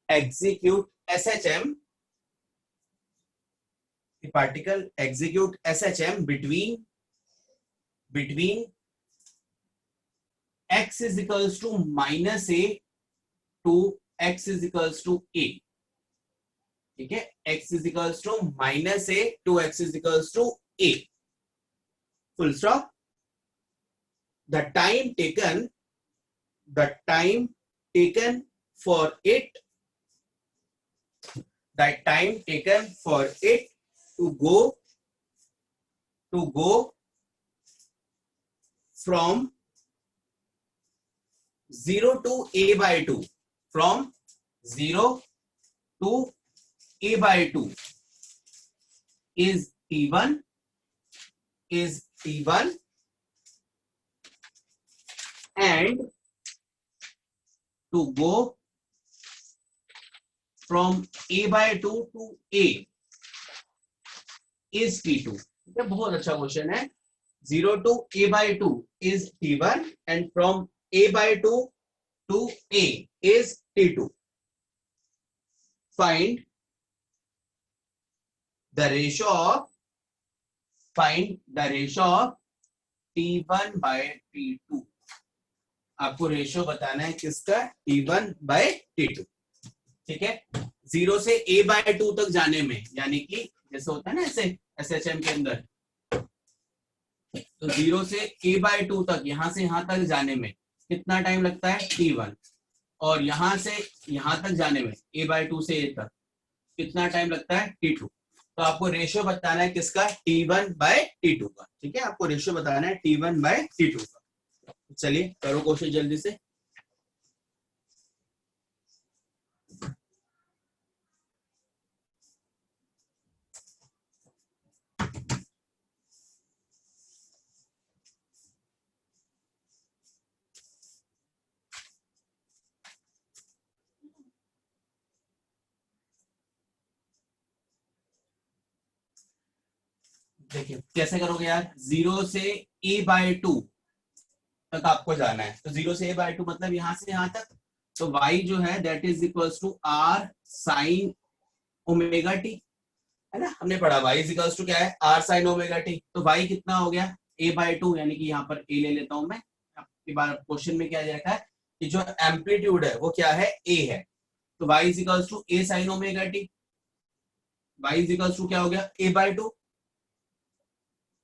execute SHM, the particle execute SHM between x is equals to minus a to x is equals to a. ठीक है, x is equals to minus a to x is equals to a. Full stop. The time taken for it to go from 0 to a by 2, from 0 to a by 2 is T1, and to go from a by 2 to a is T2. बहुत अच्छा question है. 0 to a by 2 is T1 and from a by 2 to a is T2. Find the ratio of T1 by T2. आपको ratio बताना है किसका, T1 by T2. ठीक है, 0 से a by 2 तक जाने में, यानी कि जैसे होता है ना ऐसे SHM के अंदर, तो 0 से a by 2 तक, यहां से यहां तक जाने में कितना टाइम लगता है, T1, और यहां से यहां तक जाने में a by 2 से a तक कितना टाइम लगता है, T2. तो आपको रेशियो बताना है किसका, T1 by T2 का. ठीक है, आपको रेशियो बताना है T1 by T2 का. चलिए करो क्वेश्चन जल्दी से. देखिए कैसे करोगे यार, 0 से a by 2 तक आपको जाना है. तो 0 से a by 2 मतलब यहां से यहां तक. तो y जो है that is equals to r sin omega t, है ना. हमने पढ़ा y इज इक्वल्स टू क्या है, r sin ओमेगा t. तो y कितना हो गया, a by 2, यानी कि यहाँ पर a ले लेता हूं मैं. आपके बार क्वेश्चन में क्या देखा है कि जो एम्पलीट्यूड है वो क्या है, a है. तो y is equals to a sin omega t. y is equals to क्या हो गया, a by 2,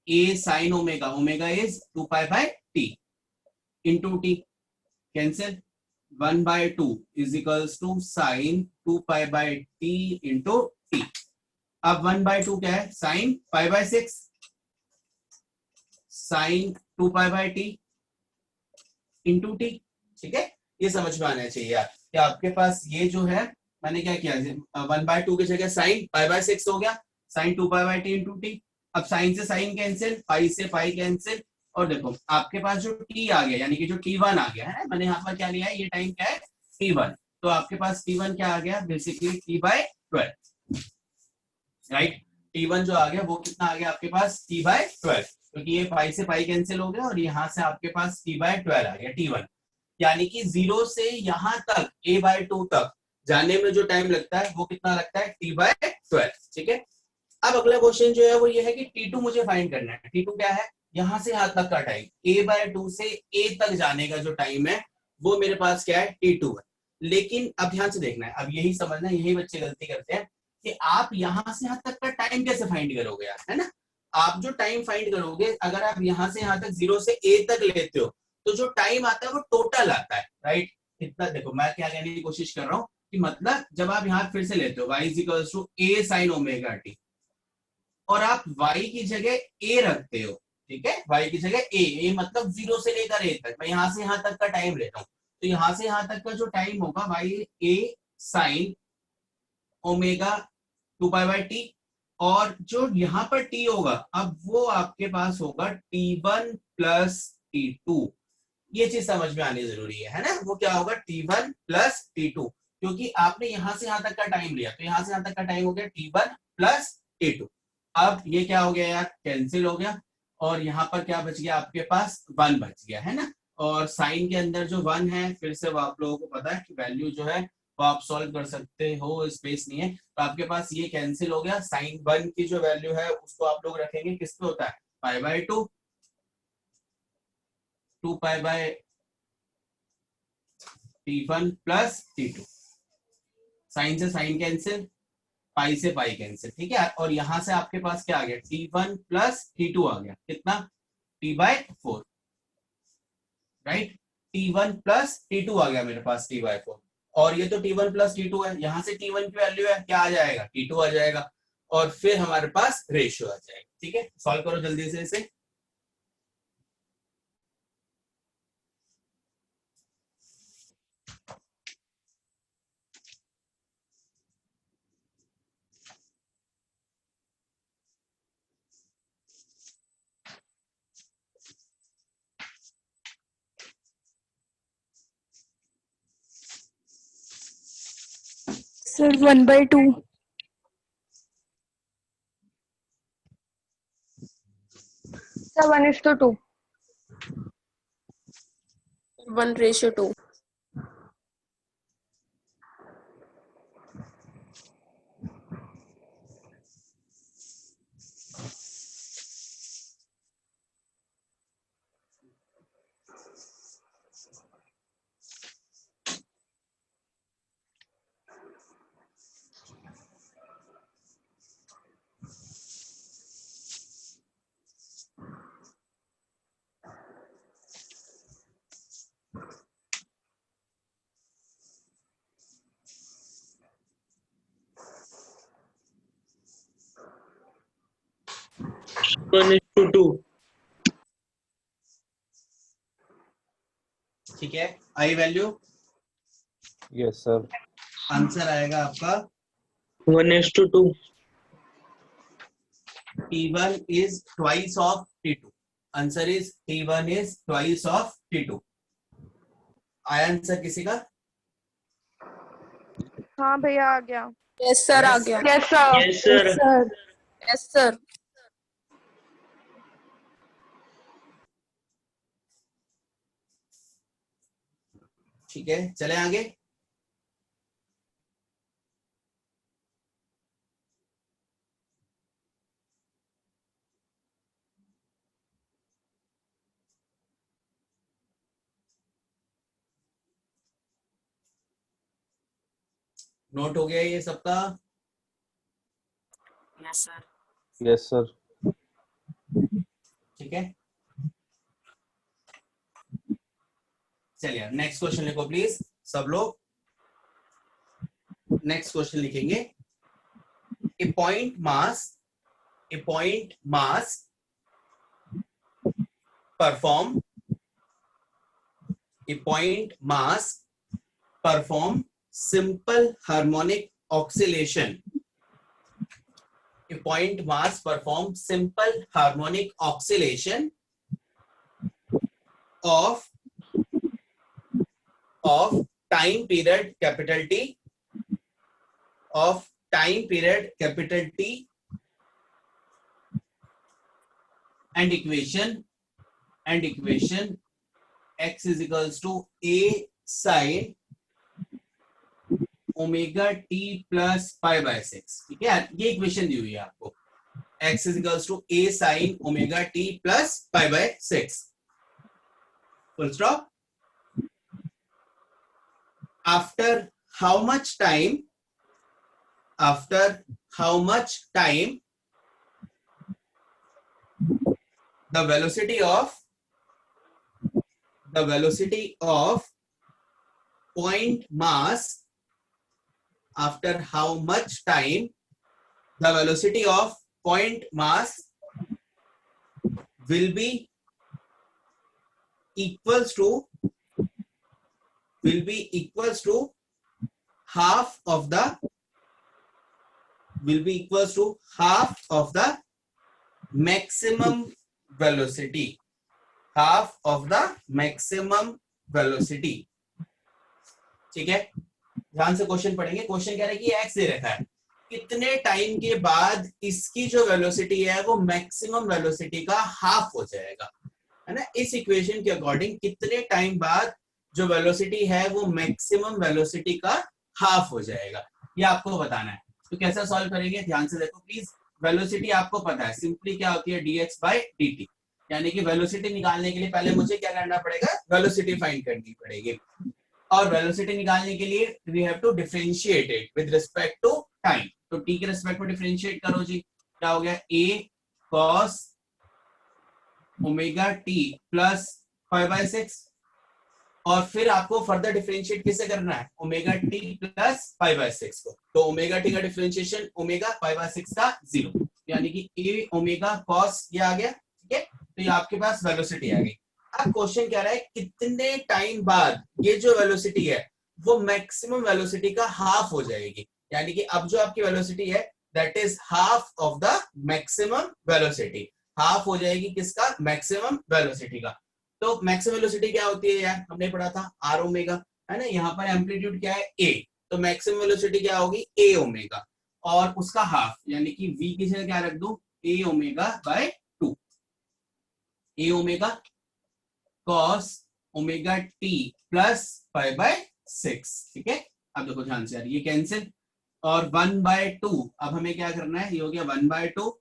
a sin omega, omega is 2 pi by t into t, cancel. 1 by 2 is equals to sin 2 pi by t into t. अब 1 by 2 क्या है, sin pi by 6, sin 2 pi by t into t. ठीक है, ये समझ में आना चाहिए यार कि आपके पास ये जो है, मैंने क्या किया, 1 by 2 की जगह sin pi by 6 हो गया, sin 2 pi by t into t. अब साइन से साइन कैंसिल, पाई से पाई कैंसिल, और देखो आपके पास जो t आ गया, यानी कि जो T1 आ गया है, मैंने यहाँ पर क्या लिया है, ये टाइम क्या है, T1. तो आपके पास T1 क्या आ गया, basically t by 12, right. T1 जो आ गया वो कितना आ गया आपके पास, t by 12, क्योंकि ये पाई से पाई कैंसिल हो गया और यहाँ से आपके पास t by 12 आ गया, T1. यानी कि 0 से यहाँ तक a by 2 तक जाने में जो टाइम लगता है वो कितना लगता है, t by 12. ठीक है, अब अगला क्वेश्चन जो है वो ये है कि T2 मुझे फाइंड करना है. T2 क्या है, यहां से यहां तक का टाइम, a by 2 से a तक जाने का जो टाइम है वो मेरे पास क्या है, T2 है. लेकिन अब ध्यान से देखना है, अब यही समझना है, यही बच्चे गलती करते हैं कि आप यहां से यहां तक का टाइम कैसे फाइंड करोगे यार, है ना. आप जो टाइम फाइंड करोगे, अगर आप यहां से यहां तक 0 से a तक लेते हो तो जो टाइम आता है वो टोटल आता है, राइट. इतना देखो मैं क्या कहने की कोशिश कर रहा हूँ कि मतलब जब आप यहाँ फिर से लेते हो y is equals to a sin omega t, और आप y की जगह a रखते हो, ठीक है, y की जगह a मतलब 0 से लेकर a तक, मैं यहां से यहां तक का टाइम लेता हूं. तो यहां से यहां तक का जो टाइम होगा y a sin omega 2 pi bye t, और जो यहाँ पर t होगा अब वो आपके पास होगा t1 प्लस t2. ये चीज समझ में आनी जरूरी है ना. वो क्या होगा, t1 प्लस t2, क्योंकि आपने यहां से यहां तक का टाइम लिया, तो यहां से यहां तक का टाइम हो गया t1 प्लस t2. अब ये क्या हो गया यार, कैंसिल हो गया, और यहाँ पर क्या बच गया आपके पास, 1 बच गया, है ना. और साइन के अंदर जो 1 है, फिर से आप लोगों को पता है कि वैल्यू जो है वो आप सॉल्व कर सकते हो, स्पेस नहीं है। तो आपके पास ये कैंसिल हो गया। साइन 1 की जो वैल्यू है उसको आप लोग रखेंगे किस पे होता है, pi by 2, 2 pi by T1 plus T2। Sine से साइन कैंसिल, पाई से पाई कैंसिल, ठीक है। और यहां से आपके पास क्या आ गया, T1 प्लस T2 आ गया, कितना, T by 4, right. T1 plus T2 आ गया मेरे पास, T बाय 4। और ये तो T1 प्लस T2 है, यहां से T1 की वैल्यू है, क्या आ जाएगा, T2 आ जाएगा। और फिर हमारे पास रेशियो आ जाएगा, ठीक है। सॉल्व करो जल्दी से इसे। Sir 1/2। Sir 1:2। 1:2। One two two. ठीक है, I value, yes sir. Answer आएगा आपका 1:2। T1 is twice of T2। Answer is T1 is twice of T2। आया आंसर किसी का? हाँ भैया आ गया। यस सर, आ गया। Yes sir. Yes sir. Yes sir. ठीक है, चले आगे। नोट हो गया ये सबका? Yes sir. Yes sir. ठीक है, चलिए नेक्स्ट क्वेश्चन लिखो प्लीज सब लोग। नेक्स्ट क्वेश्चन लिखेंगे, a point mass perform simple harmonic oscillation। A point mass perform simple harmonic oscillation of time period capital T, of time period capital T, and equation x is equals to a sin omega t plus pi by 6। ठीक है, ये equation दी हुई है आपको, x is equals to a sin omega t plus pi by 6, full stop. after how much time the velocity of point mass, after how much time the velocity of point mass will be equals to half of the maximum velocity, ठीक है। ध्यान से question पढ़ेंगे। Question कह रहा है कि x दे रखा है, कितने टाइम के बाद इसकी जो वेलोसिटी है वो मैक्सिमम वेलोसिटी का हाफ हो जाएगा, है ना। इस इक्वेशन के अकॉर्डिंग कितने टाइम बाद जो वेलोसिटी है वो मैक्सिमम वेलोसिटी का हाफ हो जाएगा, ये आपको बताना है। तो कैसा सॉल्व करेंगे, ध्यान से देखो प्लीज। वेलोसिटी आपको पता है, सिंपली क्या होती है, dx बाय dt, यानी कि वेलोसिटी निकालने के लिए पहले मुझे क्या करना पड़ेगा, वेलोसिटी फाइंड करनी पड़ेगी। और वेलोसिटी निकालने के लिए we have to differentiate it with respect to time. तो t के रिस्पेक्ट में डिफरेंशिएट करो जी, क्या हो गया, a cos omega t plus 5/6, और फिर आपको फर्दर डिफरेंशिएट किसे करना है, ओमेगा टी प्लस 5/6 को। तो ओमेगा टी का डिफरेंशिएशन ओमेगा 5/6 का 0, यानी कि ए ओमेगा कॉस ये आ गया, ठीक है। तो ये आपके पास वेलोसिटी आ गई। अब क्वेश्चन क्या रहा है, कितने टाइम बाद ये जो वेलोसिटी है वो मैक्सिमम वेलोसिटी का हाफ हो जाएगी, यानी कि अब जो आपकी वेलोसिटी है that is half of the maximum velocity, half हो जाएगी किसका, मैक्सिमम वेलोसिटी का। तो मैक्सिमम वेलोसिटी क्या होती है यार, हमने पढ़ा था आर ओमेगा, है ना। यहाँ पर एम्पलीट्यूड क्या है, ए, तो मैक्सिमम वेलोसिटी क्या होगी, ए ओमेगा, और उसका हाफ, यानी कि v की जगह क्या रख दूं, a omega by 2, a omega cos omega t plus 5/6, ठीक है। अब देखो ध्यान से यार, ये कैंसिल, और 1/2, अब हमें क्या करना है, ये हो गया 1/2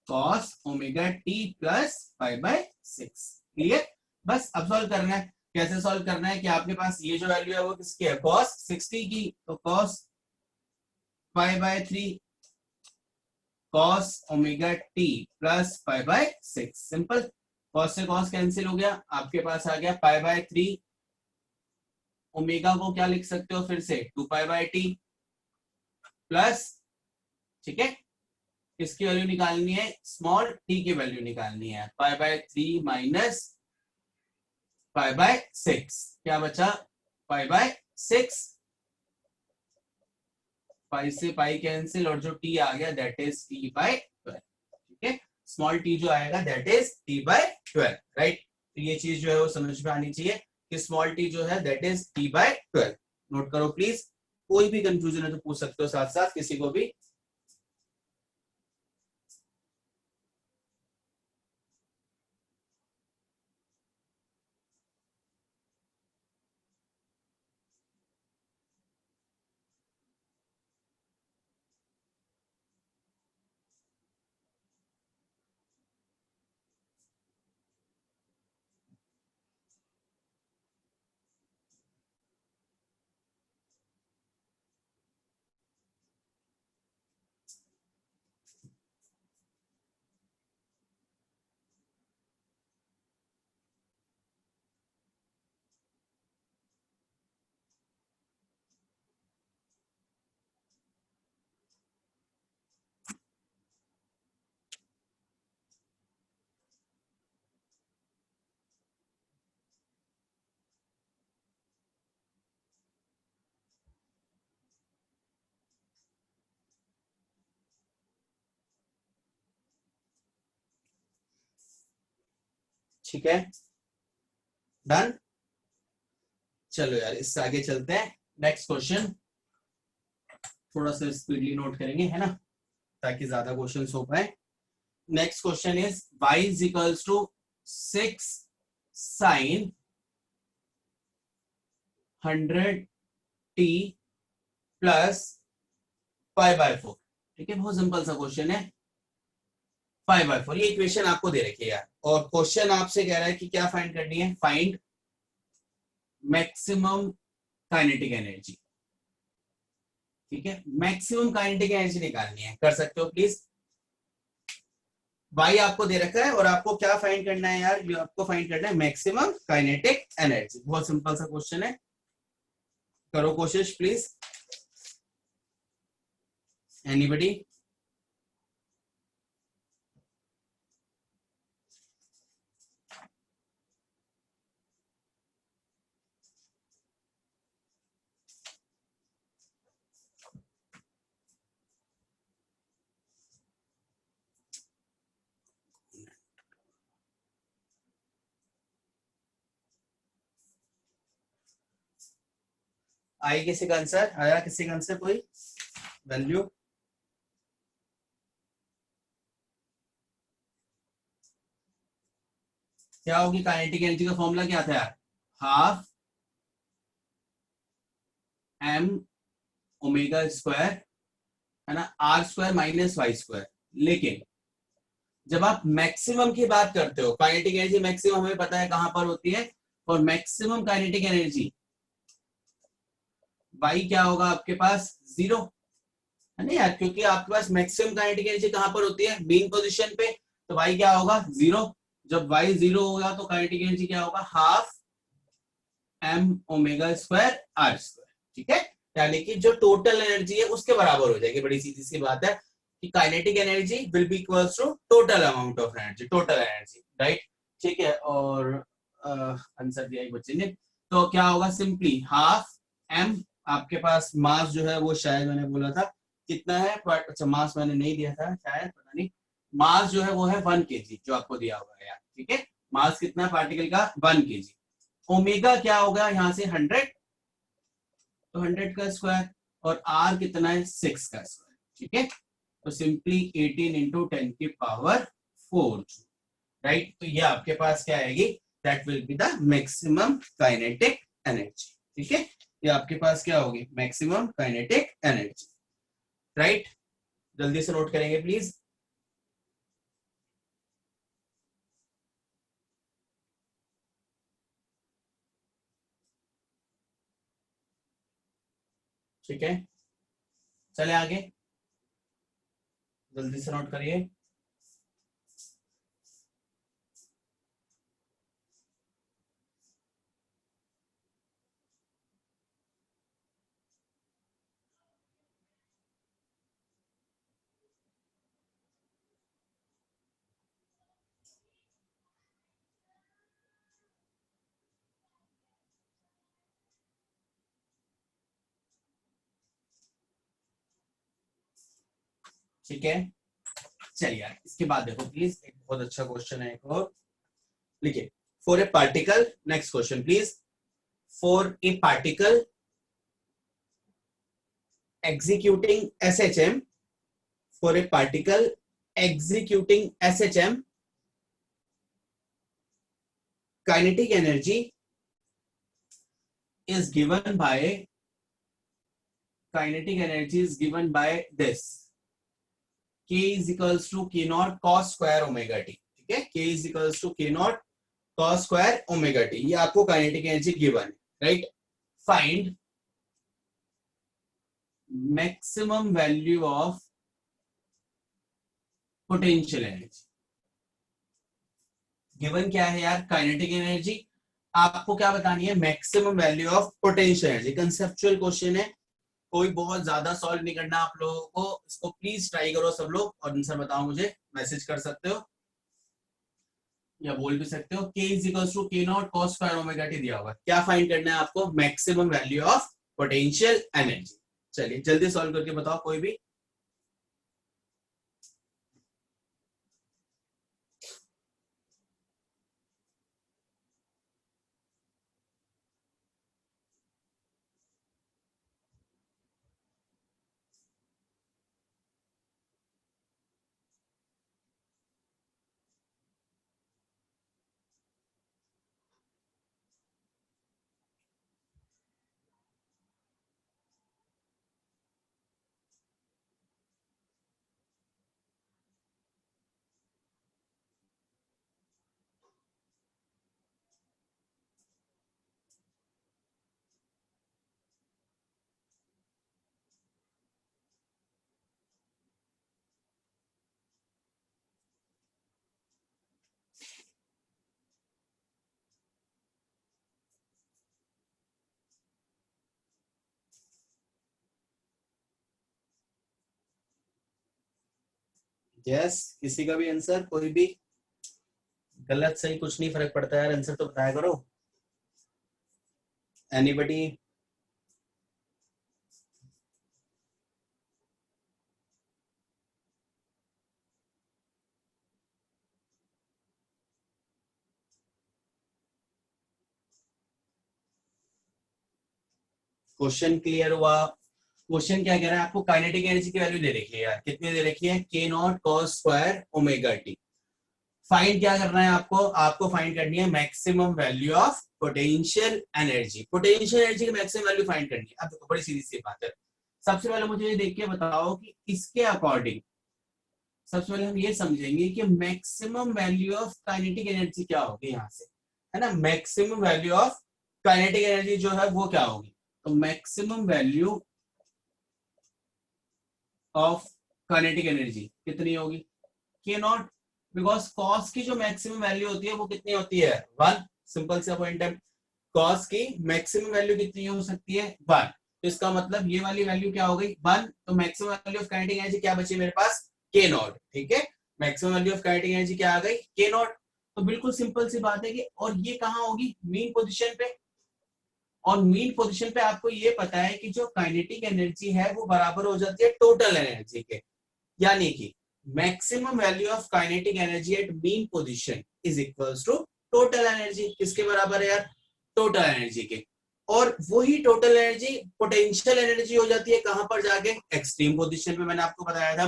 cos omega t plus 5/6, clear. बस अब सॉल्व करना है, कैसे सॉल्व करना है कि आपके पास ये जो वैल्यू है वो किसकी है, cos 60 की, तो cos 5/3 cos omega t plus 5/6, simple. cos से cos कैंसिल हो गया, आपके पास आ गया 5/3, ओमेगा को क्या लिख सकते हो फिर से 2π/t प्लस, ठीक है, किसकी वैल्यू निकालनी है, स्मॉल टी की वैल्यू निकालनी है, 5/3 माइनस 5/6, क्या बचा 5/6, 5 से पाई कैंसिल, और जो टी आ गया दैट इज t/12, ठीक है। स्मॉल टी जो आएगा दैट इज t/12, राइट। तो ये चीज जो है वो समझ में आनी चाहिए कि स्मॉल टी जो है दैट इज t/12, नोट करो प्लीज। कोई भी कंफ्यूजन है तो पूछ सकते हो साथ साथ किसी को भी। ठीक है, डन। चलो यार इससे आगे चलते हैं, नेक्स्ट क्वेश्चन थोड़ा सा स्पीडली नोट करेंगे, है ना, ताकि ज्यादा क्वेश्चंस हो पाए। Next question is y is equals to 6 sin 100t plus 5/4, ठीक है, बहुत सिंपल सा क्वेश्चन है। 5/4 ये इक्वेशन आपको दे रखी है यार, और क्वेश्चन आपसे कह रहा है कि क्या फाइंड करनी है, फाइंड मैक्सिमम काइनेटिक एनर्जी, ठीक है, मैक्सिमम काइनेटिक एनर्जी निकालनी है, कर सकते हो प्लीज। y आपको दे रखा है और आपको क्या फाइंड करना है यार, ये आपको फाइंड करना है मैक्सिमम काइनेटिक एनर्जी, बहुत सिंपल सा क्वेश्चन है, करो कोशिश प्लीज, एनीबडी। आई किसी का आंसर आया, किसी का आंसर कोई वैल्यू, क्या होगी काइनेटिक एनर्जी का फॉर्मूला क्या था यार, हाफ एम ओमेगा स्क्वायर, है ना, r square minus y square. लेकिन जब आप मैक्सिमम की बात करते हो, काइनेटिक एनर्जी मैक्सिमम हमें पता है कहां पर होती है, और मैक्सिमम काइनेटिक एनर्जी वाई क्या होगा आपके पास, 0, है ना यार, क्योंकि आपके पास मैक्सिमम काइनेटिक एनर्जी कहां पर होती है, बीइंग पोजीशन पे, तो वाई क्या होगा, 0। जब वाई 0 होगा तो काइनेटिक एनर्जी क्या होगा, half m omega square r square, ठीक है, यानी कि जो टोटल एनर्जी है उसके बराबर हो जाएगी। बड़ी सीधी सी बात है कि kinetic energy will be equals to total amount of energy, total energy, right, ठीक है। और आंसर दिया एक बच्चे ने, तो क्या होगा, सिंपली हाफ एम, आपके पास मास जो है वो शायद मैंने बोला था कितना है, अच्छा मास मैंने नहीं दिया था शायद, पता नहीं, मास जो है वो है 1 kg जो आपको दिया हुआ है यार, ठीक है, मास कितना पार्टिकल का, 1 kg। ओमेगा क्या होगा यहाँ से 100, तो 100 का स्क्वायर, और आर कितना है 6 का स्क्वायर, ठीक है, तो सिंपली 18 इंटू 10 की पावर 4, राइट। तो ये आपके पास क्या आएगी, that will be the maximum kinetic energy, ठीक है, ये आपके पास क्या होगी, मैक्सिमम काइनेटिक एनर्जी, राइट। जल्दी से नोट करेंगे प्लीज। ठीक है, चले आगे, जल्दी से नोट करिए। ठीक है, चलिए इसके बाद देखो प्लीज, एक बहुत अच्छा क्वेश्चन है एक और, लिखिए, for a particle, next question please, for a particle executing SHM, for a particle executing SHM, kinetic energy is given by this, K is equals to K naught cos square omega t, ठीक है, K is equals to K naught cos square omega t, ये आपको kinetic energy given है, right. Find maximum value of potential energy, given क्या है यार, kinetic energy, आपको क्या बतानी है, maximum value of potential energy. Conceptual question है, कोई बहुत ज्यादा सॉल्व नहीं करना आप लोगों को, इसको प्लीज ट्राई करो सब लोग, और आंसर बताओ, मुझे मैसेज कर सकते हो या बोल भी सकते हो। K is equals to K naught cos square omega t दिया होगा, क्या फाइंड करना है आपको, maximum value of potential energy. चलिए जल्दी सॉल्व करके बताओ कोई भी। यस, किसी का भी आंसर, कोई भी, गलत सही कुछ नहीं फर्क पड़ता यार, आंसर तो बताया करो। एनीबडी? क्वेश्चन क्लियर हुआ? क्वेश्चन क्या कह रहा है, आपको काइनेटिक एनर्जी की वैल्यू दे रखी है यार, कितनी दे रखी है, K naught cos square omega t। Find क्या करना है आपको फाइंड करनी है maximum value of potential energy. Potential energy की मैक्सिमम वैल्यू फाइंड करनी है। अब देखो बड़ी सीधी सी बात है, सबसे पहले मुझे ये देख के बताओ कि इसके अकॉर्डिंग सबसे पहले हम ये समझेंगे कि maximum value of kinetic energy क्या होगी यहाँ से, है ना। Maximum value of kinetic energy जो है वो क्या होगी, तो maximum value of kinetic energy कितनी होगी, के नॉट, बिकॉज कॉस की जो मैक्सिमम वैल्यू होती है वो कितनी होती है, 1। सिंपल सा पॉइंट है, कॉस की मैक्सिमम वैल्यू कितनी हो सकती है, 1। तो इसका मतलब ये वाली वैल्यू क्या हो गई, 1। तो maximum value of kinetic energy क्या बची मेरे पास, के नॉट। ठीक है, maximum value of kinetic energy क्या आ गई, के नॉट। तो बिल्कुल सिंपल सी बात है कि, और ये कहाँ होगी, मीन पोजीशन पे। और मीन पोजीशन पे आपको ये पता है कि जो काइनेटिक एनर्जी है वो बराबर हो जाती है टोटल एनर्जी के, यानी कि maximum value of kinetic energy at mean position is equals to total energy. किसके बराबर है यार, टोटल एनर्जी के। और वही टोटल एनर्जी पोटेंशियल एनर्जी हो जाती है कहां पर जाके, एक्सट्रीम पोजीशन पे। मैंने आपको बताया था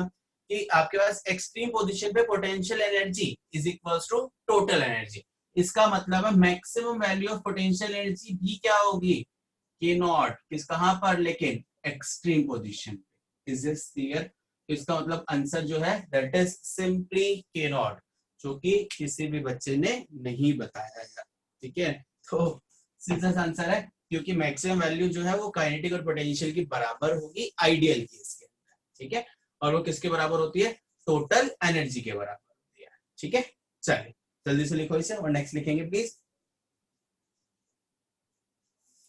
कि आपके पास एक्सट्रीम पोजीशन पे potential energy is equals to total energy. इसका मतलब है maximum value of potential energy भी क्या होगी, के नॉट। किस कहां पर, लेकिन एक्सट्रीम पोजीशन पे। Is this clear. इसका मतलब आंसर जो है that is simply K naught, जो कि किसी भी बच्चे ने नहीं बताया है। ठीक है, तो सीधा सा आंसर है, क्योंकि मैक्सिमम वैल्यू जो है वो काइनेटिक और पोटेंशियल की बराबर होगी आइडियल केस के अंदर। ठीक है, और वो किसके बराबर होती है, टोटल एनर्जी के बराबर होती है। ठीक है, चलिए जल्दी से लिखो इसे और नेक्स्ट लिखेंगे प्लीज।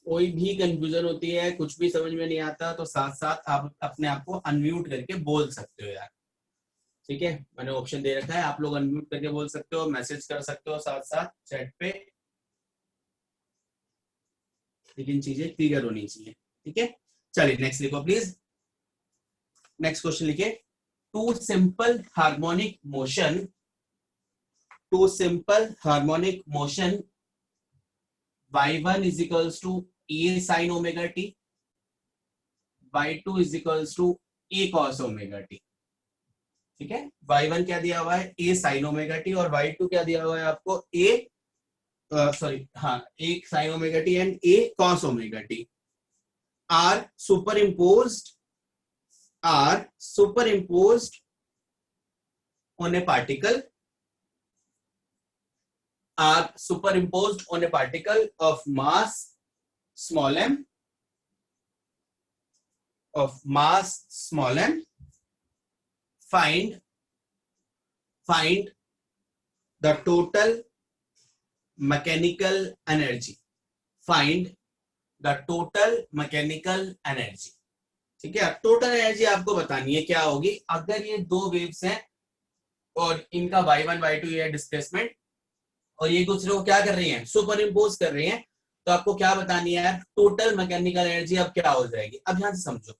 कोई भी कंफ्यूजन होती है, कुछ भी समझ में नहीं आता, तो साथ साथ आप अपने आप को अनम्यूट करके बोल सकते हो यार। ठीक है, मैंने ऑप्शन दे रखा है, आप लोग अनम्यूट करके बोल सकते हो, मैसेज कर सकते हो साथ साथ चैट पे, लेकिन चीजें क्लियर होनी चाहिए। ठीक है, चलिए नेक्स्ट लिखो प्लीज। नेक्स्ट क्वेश्चन लिखिए, two simple harmonic motion y1 is equals to a sin omega t, y2 is equals to a cos omega t। ठीक है, y1 क्या दिया हुआ है, a sin omega t, और y2 क्या दिया हुआ है आपको, a sin omega t and a cos omega t are superimposed on a particle of mass small m, find the total mechanical energy, ठीक है, टोटल एनर्जी आपको बतानी है क्या होगी अगर ये दो वेव्स हैं और इनका y1 y2 ये डिस्प्लेसमेंट, और ये दूसरे को क्या कर रही हैं, सुपर इम्पोज कर रही हैं। तो आपको क्या बतानी है यार, टोटल मैकेनिकल एनर्जी अब क्या हो जाएगी। अब ध्यान से समझो,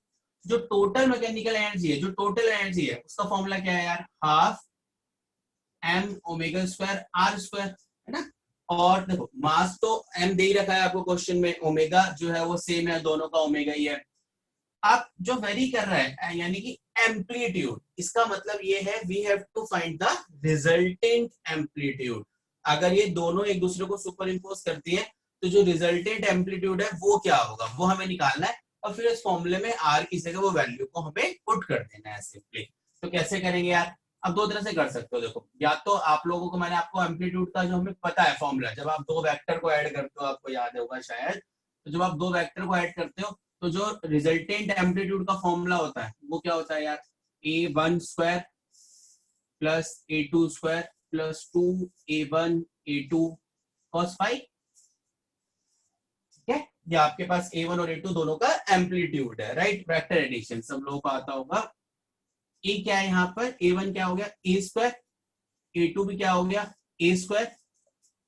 जो टोटल मैकेनिकल एनर्जी है, उसका फॉर्मूला क्या है यार, half m omega square r square, है ना। और देखो मास तो m दे ही रखा है आपको क्वेश्चन में, ओमेगा जो है वो सेम है, दोनों का ओमेगा ही है। आप जो वेरी कर रहा है यानी कि एम्पलीट्यूड, इसका मतलब ये है we have to find the resultant amplitude. अगर ये दोनों एक दूसरे को सुपर इम्पोज करती है तो जो रिजल्टेंट एम्पलीट्यूड है वो क्या होगा, वो हमें निकालना है, और फिर इस फॉर्मूले में r की जगह वो वैल्यू को हमें पुट कर देना है सिंपली। तो कैसे करेंगे यार, अब दो तरह से कर सकते हो। देखो, या तो आप लोगों को मैंने आपको एम्पलीट्यूड का जो हमें पता है फॉर्मूला, जब आप दो वेक्टर को ऐड करते हो, आपको याद होगा शायद, तो जब आप दो वेक्टर को ऐड करते हो तो जो रिजल्टेंट एम्पलीट्यूड का फॉर्मूला होता है वो क्या होता है यार, a1 square plus a2 square plus 2a1 a2 cos phi. ठीक है, ये आपके पास a1 और a2 दोनों का एम्पलीट्यूड है, राइट। वेक्टर एडिशन सब लोगों को आता होगा। a क्या है यहाँ पर, a1 क्या हो गया a स्क्वायर, a2 भी क्या हो गया a square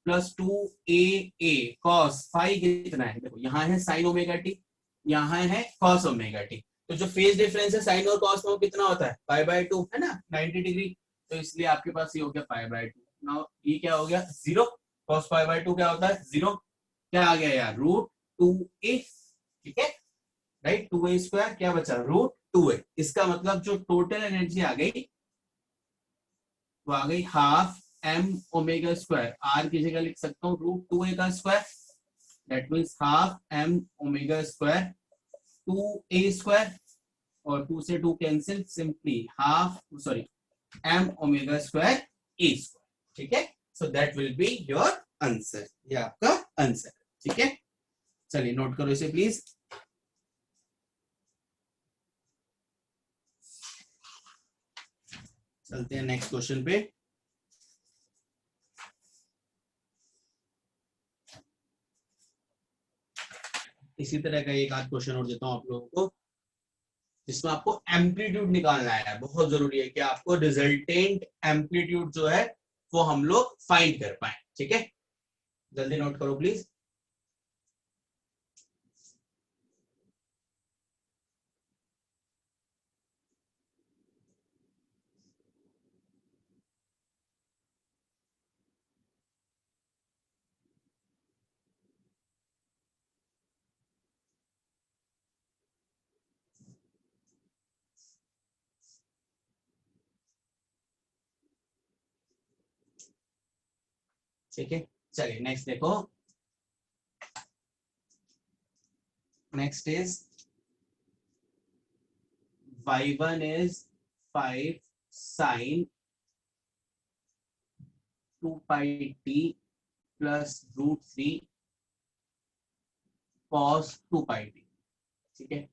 plus 2a cos phi कितना है, देखो यहाँ है sin ओमेगा टी, यहाँ है cos ओमेगा टी। तो जो फेज डिफरेंस है साइन और कॉस में कितना होता है, पाई बाय 2, है ना, 90 डिग्री। तो इसलिए आपके पास ये हो गया पाई बाय 2। नाउ ये क्या हो गया 0, cos पाई बाय 2 क्या होता है 0, क्या आ गया यार √2a। ठीक है, राइट, 2a स्क्वायर क्या बचा √2a। इसका मतलब जो टोटल एनर्जी आ गई वो आ गई half m omega square, r की जगह लिख सकता हूँ √2a का square that means half m omega square 2a square, और 2 से 2 cancel, simply half sorry m omega square a square, ठीक है। So that will be your answer, ये आपका आंसर, ठीक है। चलिए नोट करो इसे प्लीज। चलते हैं नेक्स्ट क्वेश्चन पे। इसी तरह का एक आध क्वेश्चन और देता हूं आप लोगों को, जिसमें आपको एम्पलीट्यूड निकालना है। बहुत जरूरी है कि आपको रिजल्टेंट एम्पलीट्यूड जो है वो हम लोग फाइंड कर पाए, ठीक है। जल्दी नोट करो प्लीज। ठीक है, चलिए नेक्स्ट देखो। Next is y1 is 5 sin 2 pi t plus root 3 cos 2 pi t, ठीक है।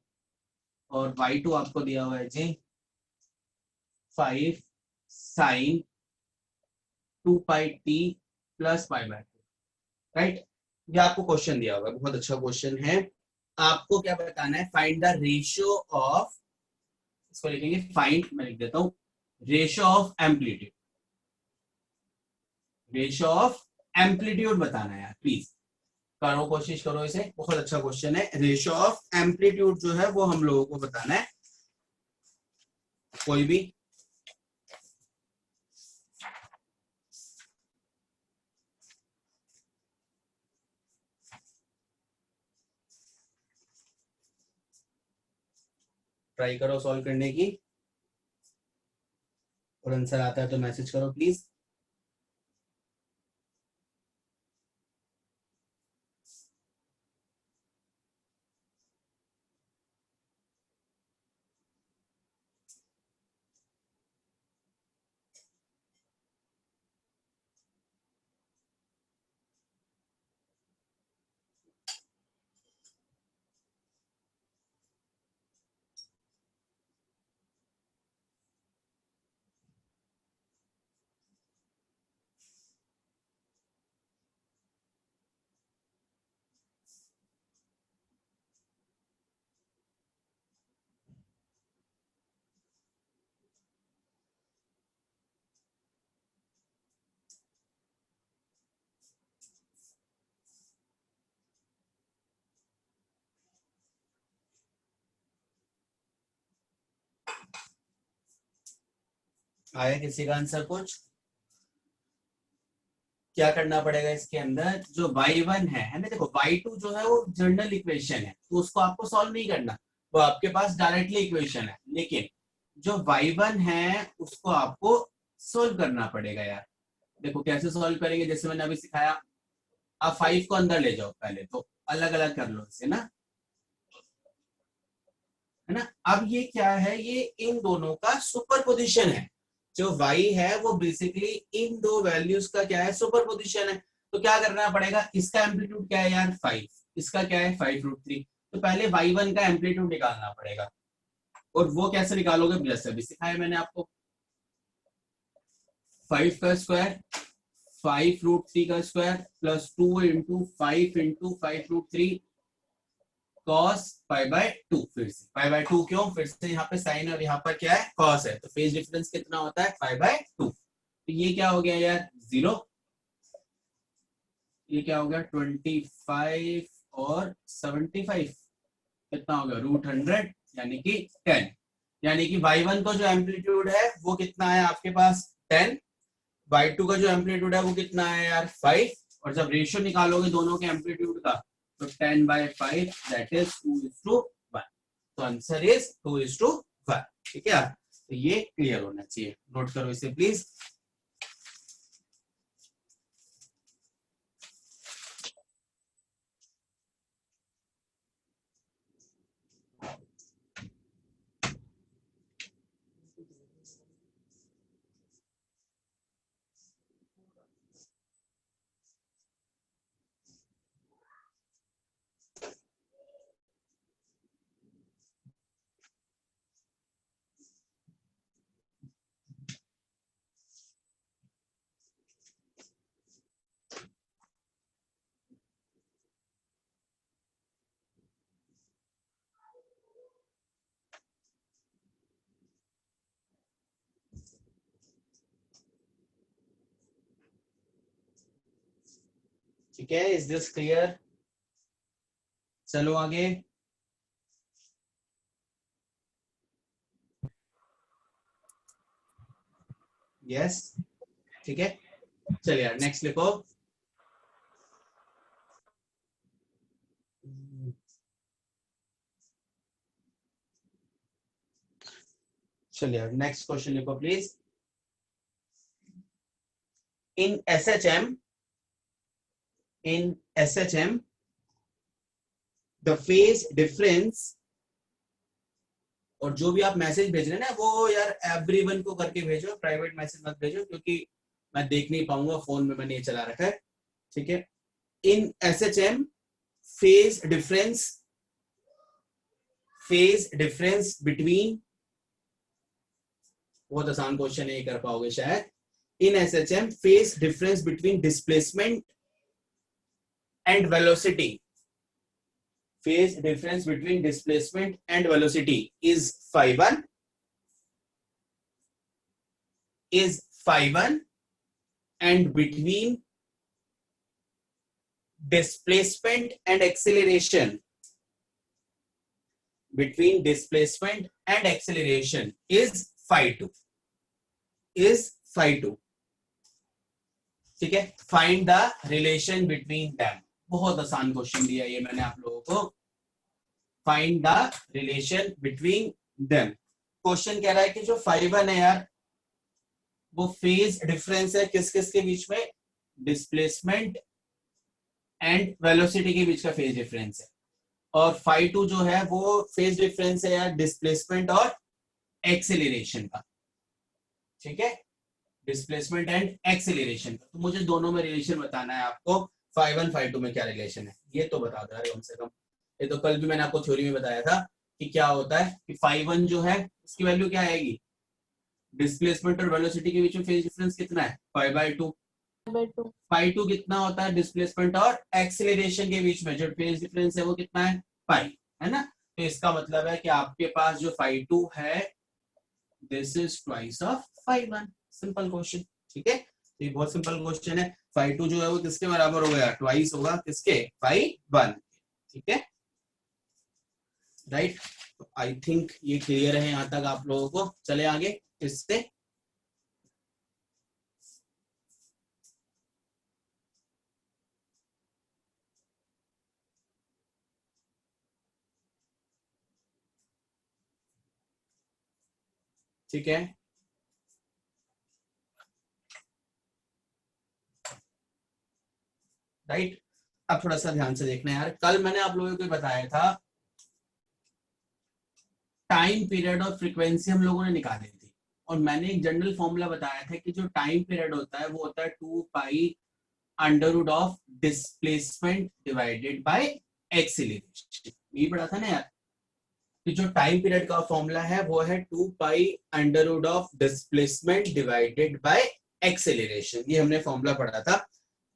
और y2 आपको दिया हुआ है जी 5 sin 2 pi t plus pi by 2, right. ये आपको क्वेश्चन दिया हुआ है, बहुत अच्छा क्वेश्चन है। आपको क्या बताना है, फाइंड द रेशियो ऑफ, इसको लिखेंगे फाइंड, मैं लिख देता हूं ratio of amplitude, ratio of amplitude बताना है यार, प्लीज करो, कोशिश करो इसे, बहुत अच्छा क्वेश्चन है। रेशियो ऑफ एम्पलीट्यूड जो है वो हम लोगों को बताना है। कोई भी ट्राई करो सॉल्व करने की, और आंसर आता है तो मैसेज करो प्लीज। आया किसी का आंसर कुछ? क्या करना पड़ेगा इसके अंदर, जो y1 है ना, देखो y2 जो है वो जनरल इक्वेशन है, तो उसको आपको सॉल्व नहीं करना, वो आपके पास डायरेक्टली इक्वेशन है। लेकिन जो y1 है उसको आपको सॉल्व करना पड़ेगा यार। देखो कैसे सॉल्व करेंगे, जैसे मैंने अभी सिखाया, आप 5 को अंदर ले जाओ, पहले तो अलग अलग कर लो इसे ना, है ना। अब ये क्या है, ये इन दोनों का सुपरपोजिशन है। जो y है वो बेसिकली इन दो वैल्यूज का क्या है, सुपरपोजिशन है। तो क्या करना पड़ेगा, इसका एम्पलीट्यूड क्या है यार 5, इसका क्या है 5√3, तो पहले y1 का एम्पलीट्यूड निकालना पड़ेगा। और वो कैसे निकालोगे, जैसे अभी सिखाया मैंने आपको, 5 का स्क्वायर 5√3 का square plus 2 into 5 into 5√3 cos pi by 2, फिर से पाई बाय 2 क्यों, फिर से यहाँ पे साइन और यहाँ पर क्या है cos है, तो फेज डिफरेंस कितना होता है पाई बाय 2। तो ये क्या हो गया यार 0, ये क्या हो गया 25 और 75 कितना हो गया √100, यानी कि 10, यानी कि y1 का जो एम्पलीट्यूड है वो कितना है आपके पास 10, y2 का जो एम्पलीट्यूड है वो कितना है यार 5, और जब रेशियो निकालोगे दोनों के एम्पलीट्यूड का तो 10/5 दैट इज 2:1, तो आंसर इज 2:1, ठीक है। तो ये क्लियर होना चाहिए, नोट करो इसे प्लीज। ठीक है, इज दिस क्लियर? चलो आगे। यस, ठीक है, चलिए यार नेक्स्ट लिखो। चलिए यार नेक्स्ट क्वेश्चन लिखो please. In SHM the phase difference, और जो भी आप मैसेज भेज रहे हैं ना वो यार एवरीवन को करके भेजो, प्राइवेट मैसेज मत भेजो क्योंकि मैं देख नहीं पाऊंगा, फोन में मैंने ये चला रखा है। ठीक है, इन SHM फेज डिफरेंस बिटवीन, बहुत आसान क्वेश्चन नहीं कर पाओगे शायद। इन SHM phase difference between displacement and velocity, phase difference between displacement and velocity is phi1 and between displacement and acceleration is phi2 ठीक है। Find the relation between them, बहुत आसान क्वेश्चन दिया ये मैंने आप लोगों को। Find the relation between them. Question कह रहा है कि जो phi1 है यार वो फेज डिफरेंस है किस किस के बीच में, डिस्प्लेसमेंट एंड वेलोसिटी के बीच का फेज डिफरेंस है, और phi2 जो है वो फेज डिफरेंस है यार डिस्प्लेसमेंट और एक्सेलरेशन का। ठीक है, डिस्प्लेसमेंट एंड एक्सेलरेशन का। तो मुझे दोनों में रिलेशन बताना है आपको, phi1 phi2 में क्या रिलेशन है ये तो बता दो यार कम से कम। ये तो कल भी मैंने आपको थ्योरी में बताया था कि क्या होता है कि phi1 जो है उसकी वैल्यू क्या आएगी, डिस्प्लेसमेंट और वेलोसिटी के बीच में फेज डिफरेंस कितना है, phi/2। phi2 कितना होता है, डिस्प्लेसमेंट और एक्सेलरेशन के बीच में जो फेज डिफरेंस है वो कितना है, पाई, है ना। तो इसका मतलब है कि आपके पास जो phi2 है this is twice of phi1। Simple question, ठीक है, ये बहुत सिंपल क्वेश्चन है। phi2 जो है वो किसके बराबर हो गया, ट्वाइस होगा किसके, phi1। ठीक है, राइट। आई थिंक ये क्लियर है यहां तक आप लोगों को। चले आगे इससे। ठीक है, राइट। अब थोड़ा सा ध्यान से देखना यार, कल मैंने आप लोगों को बताया था टाइम पीरियड और फ्रीक्वेंसी हम लोगों ने निकाली थी, और मैंने एक जनरल फॉर्मूला बताया था कि जो टाइम पीरियड होता है वो होता है 2 pi under root of displacement divided by acceleration. ये पढ़ा था ना यार कि जो टाइम पीरियड का फॉर्मूला है वो है 2 pi under root of displacement divided by acceleration, ये हमने फॉर्मूला पढ़ा था।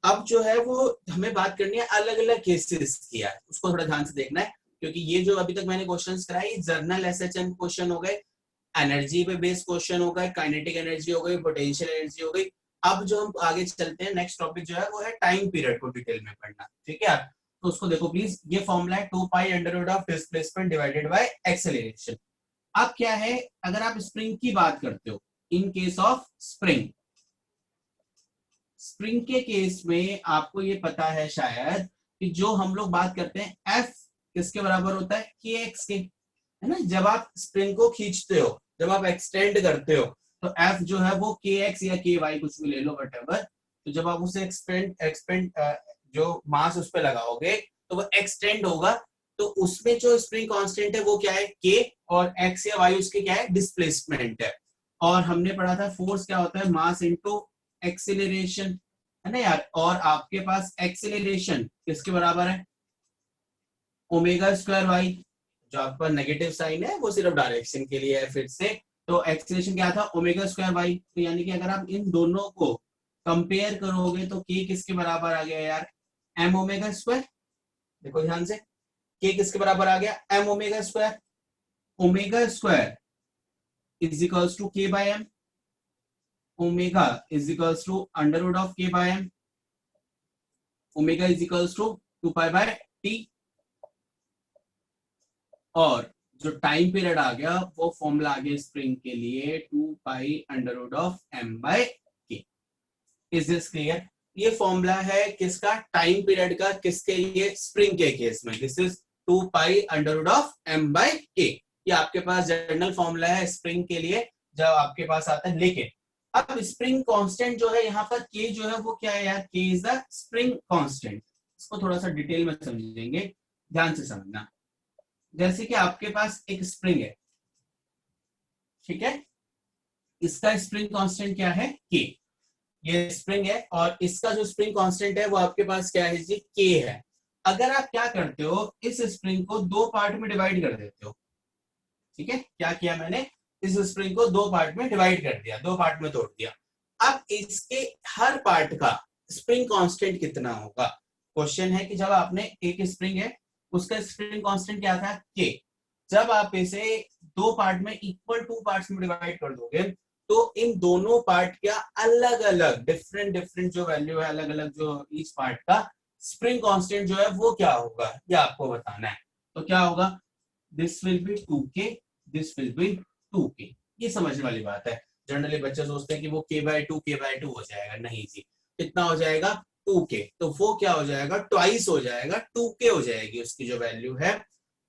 अब जो है वो हमें बात करनी है अलग अलग केसेस की यार, उसको थोड़ा ध्यान से देखना है क्योंकि ये जो अभी तक मैंने क्वेश्चंस कराए जर्नल SHM क्वेश्चन हो गए, एनर्जी पे बेस्ड क्वेश्चन हो गए, काइनेटिक एनर्जी हो गई, पोटेंशियल एनर्जी हो गई। अब जो हम आगे चलते हैं नेक्स्ट टॉपिक जो है वो है टाइम पीरियड को डिटेल में पढ़ना। ठीक है यार, तो उसको देखो प्लीज। ये फॉर्मूला है 2 pi under root of displacement divided by acceleration. अब क्या है, अगर आप स्प्रिंग की बात करते हो, इन केस ऑफ स्प्रिंग के केस में आपको ये पता है शायद कि जो हम लोग बात करते हैं F किसके बराबर होता है, kx के, है ना। जब आप स्प्रिंग को खींचते हो, जब आप एक्सटेंड करते हो तो F जो है वो kx या ky कुछ भी ले लो व्हाटएवर, तो जब आप उसे एक्सपेंड जो मास उस पर लगाओगे तो वो एक्सटेंड होगा, तो उसमें जो स्प्रिंग कांस्टेंट है वो क्या है, k, और x या y उसके क्या है, डिस्प्लेसमेंट है। और हमने पढ़ा था फोर्स क्या होता है, मास इनटू एक्सेलरेशन, है ना यार। और आपके पास एक्सेलरेशन किसके बराबर है, ओमेगा स्क्वायर वाई। जो आपका नेगेटिव साइन है वो सिर्फ डायरेक्शन के लिए है फिर से, तो एक्सेलरेशन क्या था, ओमेगा स्क्वायर वाई। तो यानी कि अगर आप इन दोनों को कंपेयर करोगे तो k किसके बराबर आ गया यार, m ओमेगा स्क्वायर। देखो ध्यान से, k किसके बराबर आ गया, m omega square. Omega square is equals to k by m, omega is equals to under root of k by m। Omega is equals to 2 pi by T, और जो time period आ गया वो formula आ गया spring के लिए 2 pi under root of m/k। Is this clear? ये formula है किसका? टाइम पीरियड का। किसके लिए? स्प्रिंग के केस में। This is 2 pi under root of m/k। ये आपके पास जनरल फॉर्मूला है स्प्रिंग के लिए जब आपके पास आता है। लेकिन अब स्प्रिंग कांस्टेंट जो है यहाँ पर k जो है वो क्या है यार? k is the spring constant. इसको थोड़ा सा डिटेल में समझेंगे, ध्यान से समझना। जैसे कि आपके पास एक स्प्रिंग है, ठीक है, इसका स्प्रिंग कांस्टेंट क्या है? k। ये स्प्रिंग है और इसका जो स्प्रिंग कांस्टेंट है वो आपके पास क्या है जी? k है। अगर आप क्या करते हो, इस स्प्रिंग को दो पार्ट में डिवाइड कर देते हो, ठीक है, क्या किया मैंने? इस स्प्रिंग को दो पार्ट में डिवाइड कर दिया, दो पार्ट में तोड़ दिया। अब इसके हर पार्ट का स्प्रिंग कांस्टेंट कितना होगा? क्वेश्चन है कि जब आपने एक स्प्रिंग है उसका स्प्रिंग कांस्टेंट क्या था? k। जब आप इसे दो पार्ट में इक्वल टू पार्ट्स में डिवाइड कर दोगे तो इन दोनों पार्ट का अलग अलग डिफरेंट डिफरेंट जो वैल्यू है, अलग अलग जो ईच पार्ट का स्प्रिंग कांस्टेंट जो है वो क्या होगा, ये आपको बताना है। तो क्या होगा? This will be 2k, this will be 2k। ये समझने वाली बात है। जनरली बच्चे सोचते हैं कि वो k/2 हो जाएगा। नहीं जी, कितना हो जाएगा? 2k। तो वो क्या हो जाएगा? ट्वाइस हो जाएगा, 2k हो जाएगी उसकी जो वैल्यू है।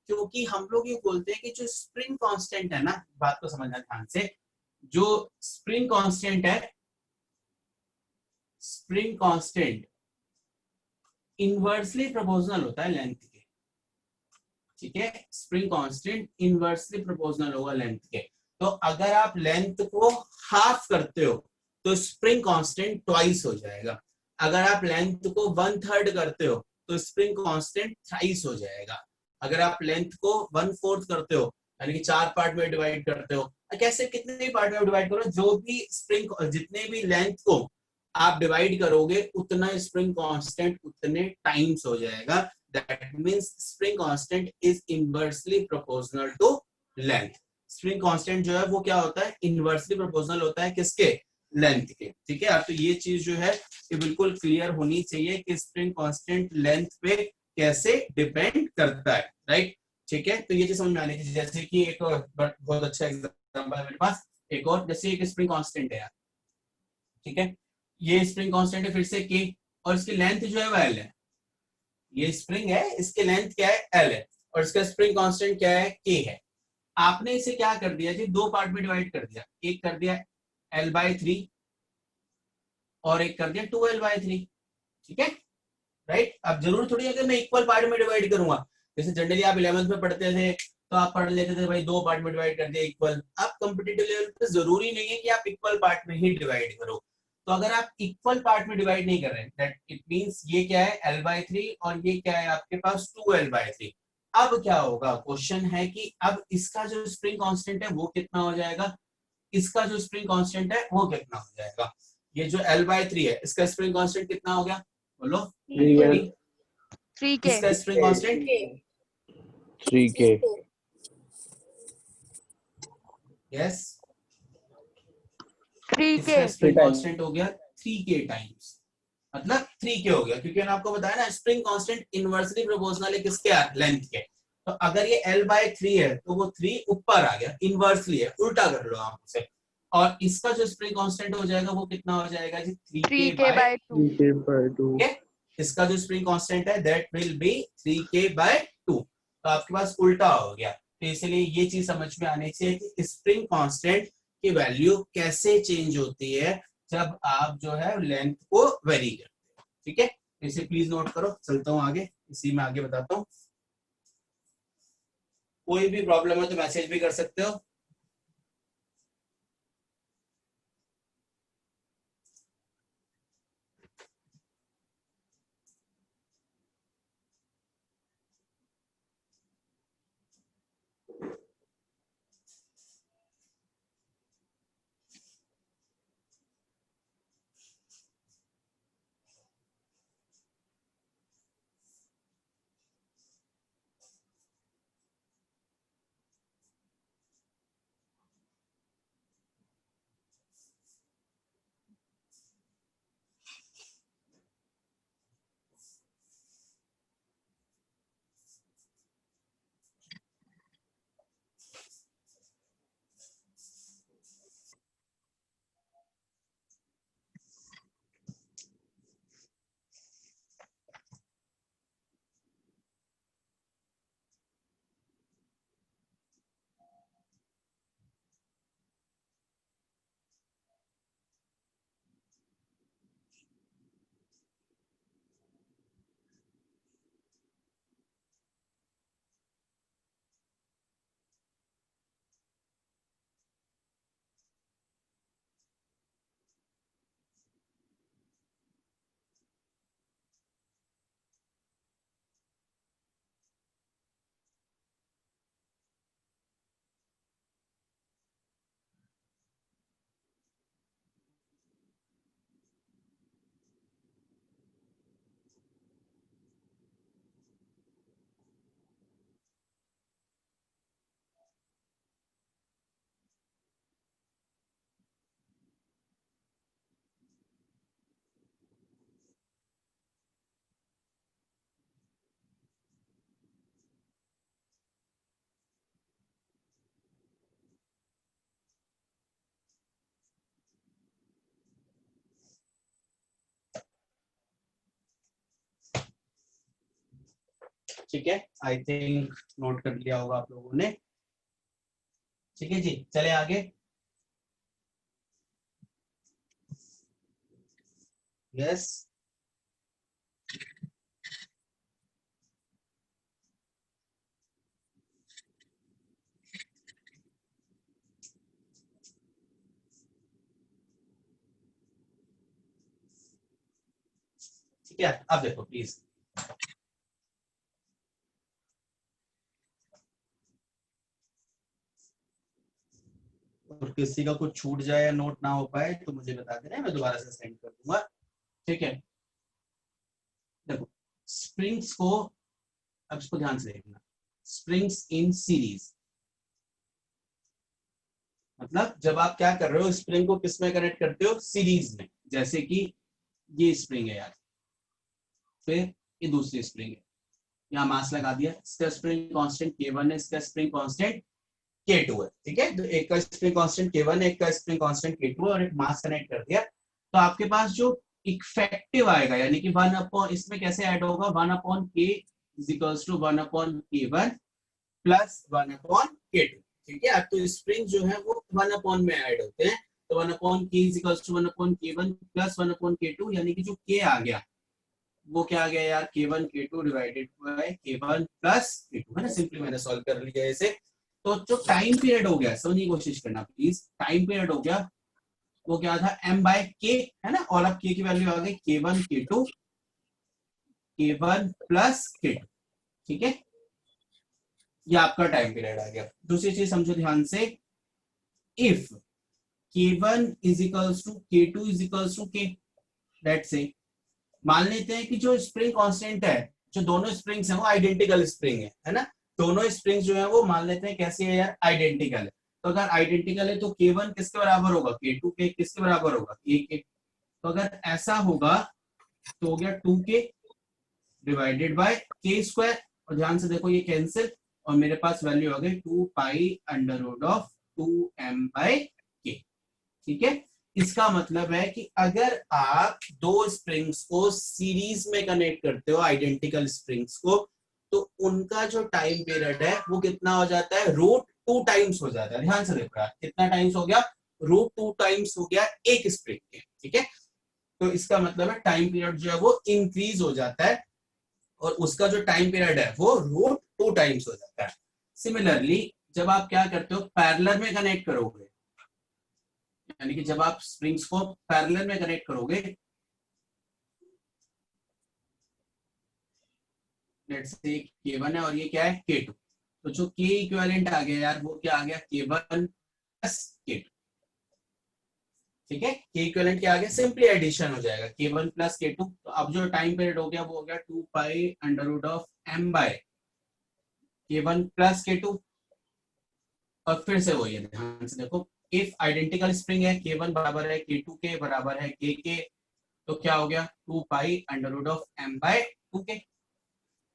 क्योंकि हम लोग ये बोलते हैं कि जो स्प्रिंग कांस्टेंट है ना, बात को समझना ध्यान से, जो स्प्रिंग कांस्टेंट है, स्प्रिंग कांस्टेंट इनवर्सली प्रोपोर्शनल होता है लेंथ के, ठीक है। स्प्रिंग कांस्टेंट इनवर्सली प्रोपोर्शनल होगा लेंथ के। तो अगर आप लेंथ को हाफ करते हो तो स्प्रिंग कांस्टेंट ट्वाइस हो जाएगा। अगर आप लेंथ को 1/3 करते हो तो स्प्रिंग कांस्टेंट थ्राइस हो जाएगा। अगर आप लेंथ को 1/4 करते हो, यानी कि 4 पार्ट में डिवाइड करते हो, कैसे कितने भी पार्ट में डिवाइड करो, जो भी स्प्रिंग जितने भी लेंथ को आप डिवाइड करोगे उतना स्प्रिंग कांस्टेंट उतने टाइम्स हो जाएगा। That means spring constant is inversely proportional to length. Spring constant जो है वो क्या होता है? इनवर्सली प्रोपोर्शनल होता है किसके? लेंथ के, ठीक है। अब तो ये चीज जो है ये बिल्कुल क्लियर होनी चाहिए कि स्प्रिंग कांस्टेंट लेंथ पे कैसे डिपेंड करता है, राइट? ठीक है, तो ये चीज समझ में आनी चाहिए। जैसे कि एक बहुत अच्छा एग्जांपल है मेरे पास, एक और, जैसे एक स्प्रिंग कांस्टेंट है यार, ठीक है, ये स्प्रिंग कांस्टेंट है फिर से k, और इसकी लेंथ जो है वो l है। ये स्प्रिंग है, इसकी लेंथ क्या है? l है, और इसका स्प्रिंग कांस्टेंट क्या है? k है। आपने इसे क्या कर दिया जी? दो पार्ट में डिवाइड कर दिया। एक कर दिया l/3 और एक कर दिया 2l/3, ठीक है, राइट? अब जरूर थोड़ी है कि मैं इक्वल पार्ट में डिवाइड करूंगा। जैसे जनरली आप 11th में पढ़ते थे तो आप पढ़ लेते थे भाई दो पार्ट में डिवाइड कर दिया इक्वल। अब कॉम्पिटिटिव लेवल पे जरूरी नहीं है कि आप इक्वल पार्ट में ही डिवाइड करो। तो अगर आप इक्वल पार्ट में डिवाइड नहीं कर रहे हैं, दैट इट मींस ये क्या है? l/3 और ये क्या है आपके पास? 2l/3। अब क्या होगा? क्वेश्चन है कि अब इसका जो स्प्रिंग कांस्टेंट है वो कितना हो जाएगा, इसका जो स्प्रिंग कांस्टेंट है वो कितना हो जाएगा। ये जो l/3 है इसका स्प्रिंग कांस्टेंट कितना हो गया? बोलो। 3k इसका spring constant 3k। Yes, 3k इसका स्प्रिंग कांस्टेंट हो गया 3k टाइम्स, मतलब 3k हो गया, क्योंकि मैंने आपको बताया ना स्प्रिंग कांस्टेंट इनवर्सली प्रोपोर्शनल है किसके? लेंथ के। तो अगर ये l/3 है तो वो 3 ऊपर आ गया, इनवर्सली है, उल्टा कर लो आप उसे। और इसका जो स्प्रिंग कांस्टेंट हो जाएगा वो कितना हो जाएगा जी? 3k 3k बाय by 2 ठीक है, इसका जो स्प्रिंग कांस्टेंट है दैट विल बी 3k/2। तो आपके पास उल्टा हो गया। तो इसलिए ये चीज समझ में आनी चाहिए कि स्प्रिंग कांस्टेंट की वैल्यू कैसे चेंज होती है जब आप जो है लेंथ को वेरी करते हो, ठीक है। इसे प्लीज नोट करो। चलता हूं आगे, इसी में आगे बताता हूं। कोई भी प्रॉब्लम है तो मैसेज भी कर सकते हो। ठीक है, आई थिंक नोट कर लिया होगा आप लोगों ने। ठीक है जी, चले आगे। यस, ठीक है, अब देखो प्लीज। और किसी का कुछ छूट जाए या नोट ना हो पाए तो मुझे बता देना, मैं दोबारा से सेंड कर दूंगा। ठीक है, देखो स्प्रिंग्स को, अब इसको ध्यान से देखना। स्प्रिंग्स इन सीरीज, मतलब जब आप क्या कर रहे हो, स्प्रिंग को किस में कनेक्ट करते हो, सीरीज में। जैसे कि ये स्प्रिंग है यार, फिर ये दूसरी स्प्रिंग है, यहाँ मास लगा दिया, इसका स्प्रिंग कांस्टेंट K1 है, इसका स्प्रिंग कांस्टेंट K2 है। ठीक है, तो एक का स्प्रिंग कांस्टेंट K1 है, एक का स्प्रिंग कांस्टेंट K2 है, और एक मास कनेक्ट कर दिया। तो आपके पास जो इफेक्टिव आएगा, यानी कि 1 अपॉन, इसमें कैसे ऐड होगा, 1 upon K is equals to 1 upon K1 plus 1 upon K2। ठीक है, अब तो स्प्रिंग जो है वो 1 अपॉन में ऐड होते हैं, तो 1 upon K is equals to 1 upon K1 plus 1 upon K2, यानी कि जो K आ गया वो क्या आ गया यार, K1 K2 divided by K1 plus K2, है ना। सिंपली मैंने सॉल्व कर लिया इसे। तो जो टाइम पीरियड हो गया, समझने की कोशिश करना प्लीज, टाइम पीरियड हो गया वो क्या था, m बाय k, है ना। और अब k की वैल्यू आ गई K1 K2 K1 plus K2। ठीक है, ये आपका टाइम पीरियड आ गया। दूसरी चीज समझो ध्यान से, if K1 is equals to K2 is equals to K, let's say मान लेते हैं कि जो स्प्रिंग कांस्टेंट है, जो दोनों स्प्रिंग्स हैं वो आइडेंटिकल स्प्रिंग है ना। दोनों स्प्रिंग्स जो है वो मान लेते हैं कैसे है यार, आइडेंटिकल है। तो अगर आइडेंटिकल है तो K1 किसके बराबर होगा, K2 के किसके बराबर होगा, K के। तो अगर ऐसा होगा तो हो गया 2K divided by K square, और ध्यान से देखो ये कैंसिल, और मेरे पास वैल्यू आ गई 2 pi under root of 2m by K। ठीक है, इसका मतलब है कि अगर आप दो स्प्रिंग्स को सीरीज में कनेक्ट करते हो, आइडेंटिकल स्प्रिंग्स को, तो उनका जो टाइम पीरियड है वो कितना हो जाता है, √2 टाइम्स हो जाता है। ध्यान से देखो यार, कितना टाइम्स हो गया, √2 टाइम्स हो गया एक स्प्रिंग के। ठीक है, तो इसका मतलब है टाइम पीरियड जो है वो इंक्रीज हो जाता है, और उसका जो टाइम पीरियड है वो √2 टाइम्स हो जाता है। सिमिलरली जब आप क्या करते हो, पैरेलल में कनेक्ट करोगे, यानी कि जब आप स्प्रिंग्स को पैरेलल में कनेक्ट करोगे, लेट्स से K1 है और ये क्या है, K2, तो जो K इक्विवेलेंट आ गया यार वो क्या आ गया, K1 प्लस K2। ठीक है, K इक्विवेलेंट क्या आ गया, सिंपली एडिशन हो जाएगा K1 प्लस K2। तो अब जो टाइम पीरियड हो गया वो हो गया 2 pi under root of m by K1 plus K2। और फिर से वही है, ध्यान से देखो, इफ आइडेंटिकल स्प्रिंग है, K1 बराबर है K2 के बराबर है K के, तो क्या हो गया 2 pi under root of m by 2K।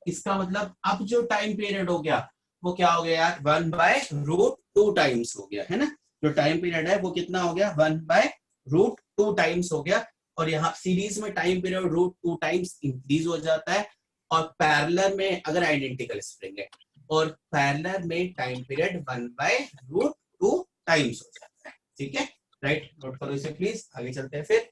इसका मतलब अब जो टाइम पीरियड हो गया वो क्या हो गया यार, 1/√2 टाइम्स हो गया, है ना। जो टाइम पीरियड है वो कितना हो गया, 1/√2 टाइम्स हो गया। और यहाँ सीरीज में टाइम पीरियड √2 टाइम्स इंक्रीज हो जाता है, और पैरेलल में अगर आइडेंटिकल स्प्रिंग है, और पैरेलल में टाइम पीरियड 1/√2 टाइम्स हो जाता है। ठीक है, राइट, नोट करो इसे प्लीज, आगे चलते हैं फिर।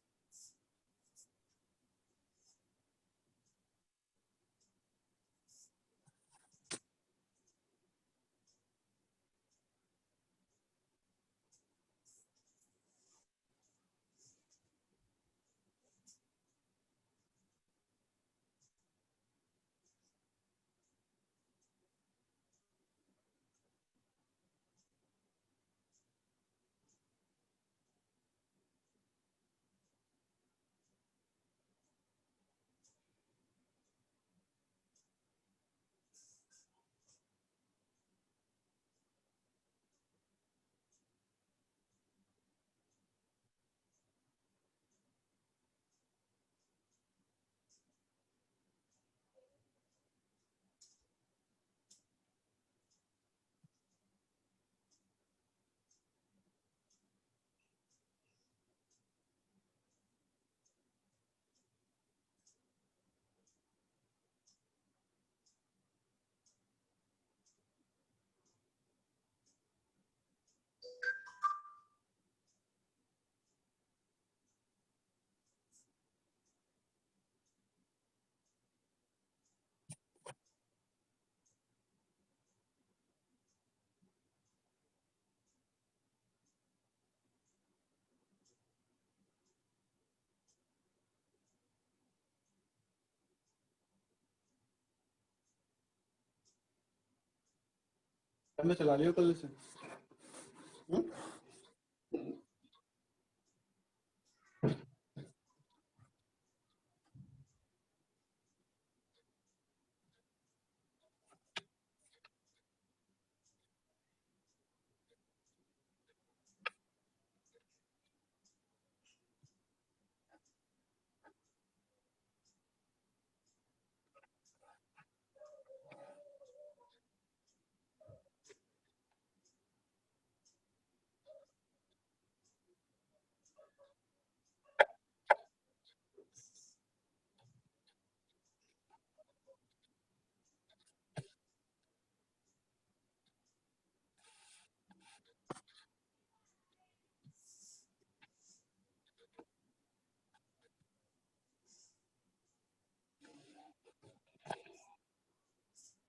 हमने चला लिया कल से।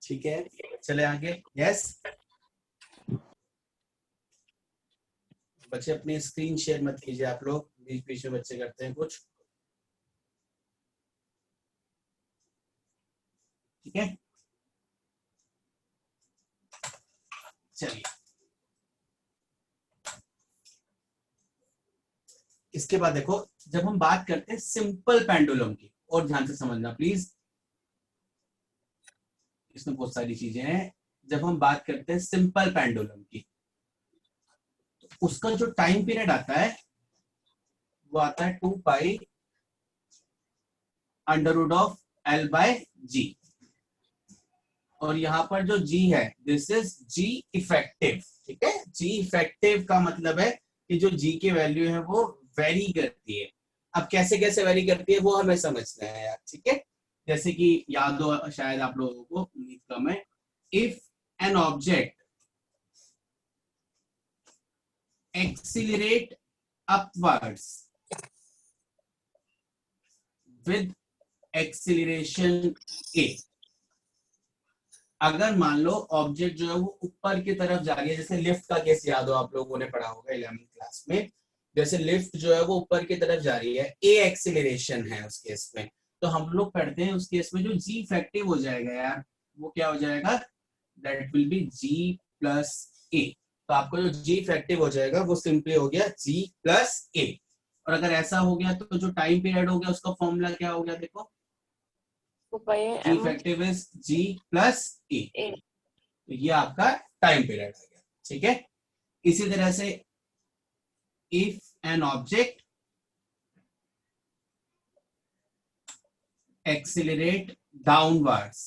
ठीक है, चले आगे। यस बच्चे अपनी स्क्रीन शेयर मत कीजिए, आप लोग बीच बीच में बच्चे करते हैं कुछ। ठीक है, चलिए इसके बाद देखो, जब हम बात करते हैं सिंपल पेंडुलम की, और ध्यान से समझना प्लीज, इसमें बहुत सारी चीजें हैं। जब हम बात करते हैं सिंपल पेंडुलम की, तो उसका जो टाइम पीरियड आता है वो आता है 2 pi under root of L by G। और यहाँ पर जो G है, दिस इज G इफेक्टिव। ठीक है, G इफेक्टिव का मतलब है कि जो G की वैल्यू है वो वेरी करती है। अब कैसे कैसे वेरी करती है वो हमें समझना है यार। ठीक है, जैसे कि याद हो शायद आप लोगों को, उम्मीद कम है, if an object accelerate upwards with acceleration a, अगर मान लो ऑब्जेक्ट जो है वो ऊपर की तरफ जा रही है, जैसे लिफ्ट का केस याद हो, आप लोगों ने पढ़ा होगा 11वीं क्लास में, जैसे लिफ्ट जो है वो ऊपर की तरफ जा रही है, a एक्सीलरेशन है उस केस में, तो हम लोग पढ़ते हैं उस केस में जो G इफेक्टिव हो जाएगा यार, वो क्या हो जाएगा, that will be G plus a। तो आपको जो G इफेक्टिव हो जाएगा वो सिंपली हो गया G प्लस a। और अगर ऐसा हो गया तो जो टाइम पीरियड हो गया उसका फॉर्मूला क्या हो गया, देखो, G effective is G plus a। तो ये आपका टाइम पीरियड आ गया। ठीक है, इसी तरह से if an object accelerate downwards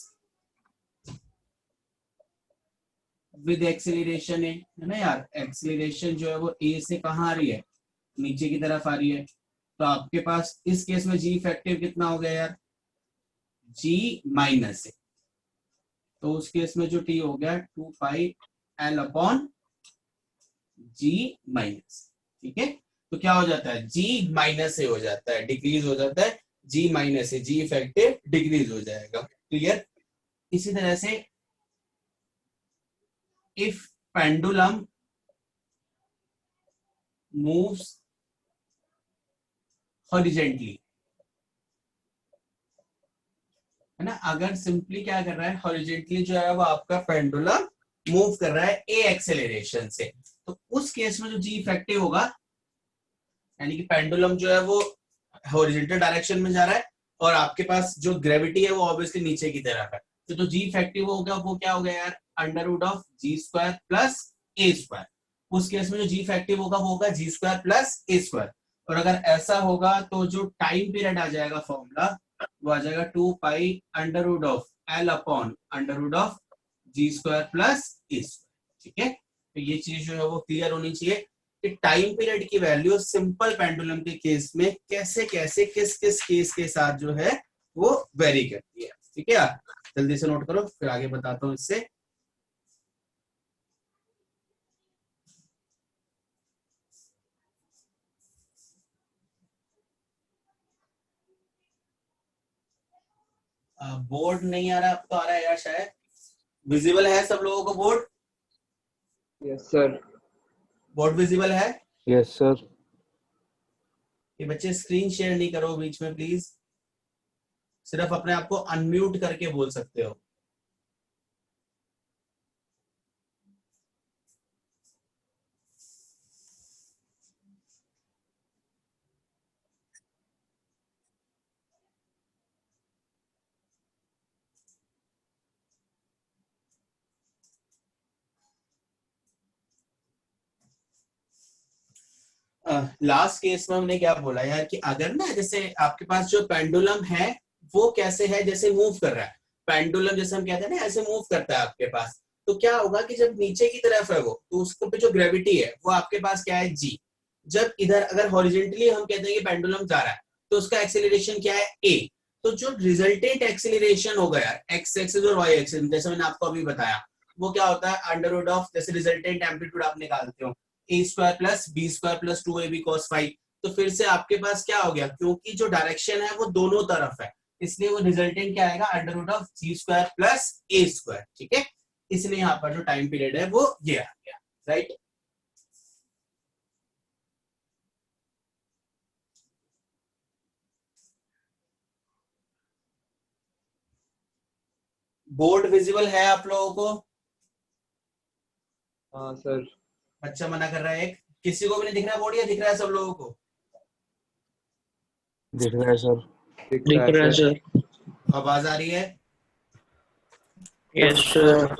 with acceleration a, है ना यार, एक्सीलरेशन जो है वो a से कहाँ आ रही है, नीचे की तरफ आ रही है, तो आपके पास इस केस में G इफेक्टिव कितना हो गया यार, G माइनस ए। तो उस केस में जो T हो गया 2 पाई L अपॉन G माइनस। ठीक है, तो क्या हो जाता है, G माइनस ए हो जाता है, डिक्रीज हो जाता है, G माइनस ए, G इफेक्टिव डिक्रीज हो जाएगा। क्लियर। इसी तरह से इफ पेंडुलम मूव्स हॉरिजेंटली, है ना, अगर सिंपली क्या कर रहा है, हॉरिजेंटली जो है वो आपका पेंडुलम मूव कर रहा है ए एक्सेलरेशन से, तो उस केस में जो जी इफेक्टिव होगा, यानी कि पेंडुलम जो है वो हॉरिजॉन्टल डायरेक्शन में जा रहा है और आपके पास जो ग्रेविटी है वो ऑब्वियसली नीचे की तरफ है, तो जो जी इफेक्टिव होगा वो क्या हो गया यार, under root of g square plus a square. उस केस में जो जी इफेक्टिव होगा वो होगा g square plus a square. और अगर ऐसा होगा तो जो टाइम पीरियड आ जाएगा फॉर्मूला वो आ जाएगा 2 pi under root of l upon under root of g square plus a square. ठीक है, तो ये चीज जो है वो क्लियर होनी चाहिए कि टाइम पीरियड की वैल्यू सिंपल पेंडुलम के केस में कैसे कैसे किस किस केस के साथ जो है वो वेरी करती है। ठीक है, जल्दी से नोट करो फिर आगे बताता हूं इससे। बोर्ड नहीं आ रहा, अब तो आ रहा है यार शायद, विजिबल है सब लोगों को board? Yes sir. Board visible है? Yes sir. ये बच्चे स्क्रीन शेयर नहीं करो बीच में प्लीज, सिर्फ अपने आप को अनम्यूट करके बोल सकते हो। लास्ट केस में हमने क्या बोला यार कि अगर ना जैसे आपके पास जो पेंडुलम है वो कैसे है, जैसे मूव कर रहा है पेंडुलम, जैसे हम कहते हैं ना ऐसे मूव करता है आपके पास, तो क्या होगा कि जब नीचे की तरफ है वो, तो उसके पे जो ग्रेविटी है वो आपके पास क्या है जी। जब इधर अगर हॉरिजेंटली हम कहते हैं कि पेंडुलम जा रहा है तो उसका एक्सेलरेशन क्या है ए। तो जो रिजल्टेंट एक्सेलरेशन होगा यार एक्स एक्सिस और वाई एक्सिस, जैसे मैंने आपको अभी बताया, वो क्या होता है अंडर रूट ऑफ, जैसे रिजल्टेंट एम्पलीट्यूड आप निकालते हो a square plus b square plus 2ab cos five. तो फिर से आपके पास क्या हो गया, क्योंकि जो डायरेक्शन है वो दोनों तरफ है, इसलिए वो रिजल्टेंट क्या आएगा under root of g square plus a square. ठीक है, इसलिए यहाँ पर जो टाइम पीरियड है वो ये आ गया, राइट। बोर्ड विजिबल है आप लोगों को? हाँ सर। अच्छा मना कर रहा है एक, किसी को भी नहीं दिख रहा बोर्ड या दिख रहा है सब लोगों को? दिख रहा है सर। दिख रहा है सर। आवाज आ रही है? Yes sir.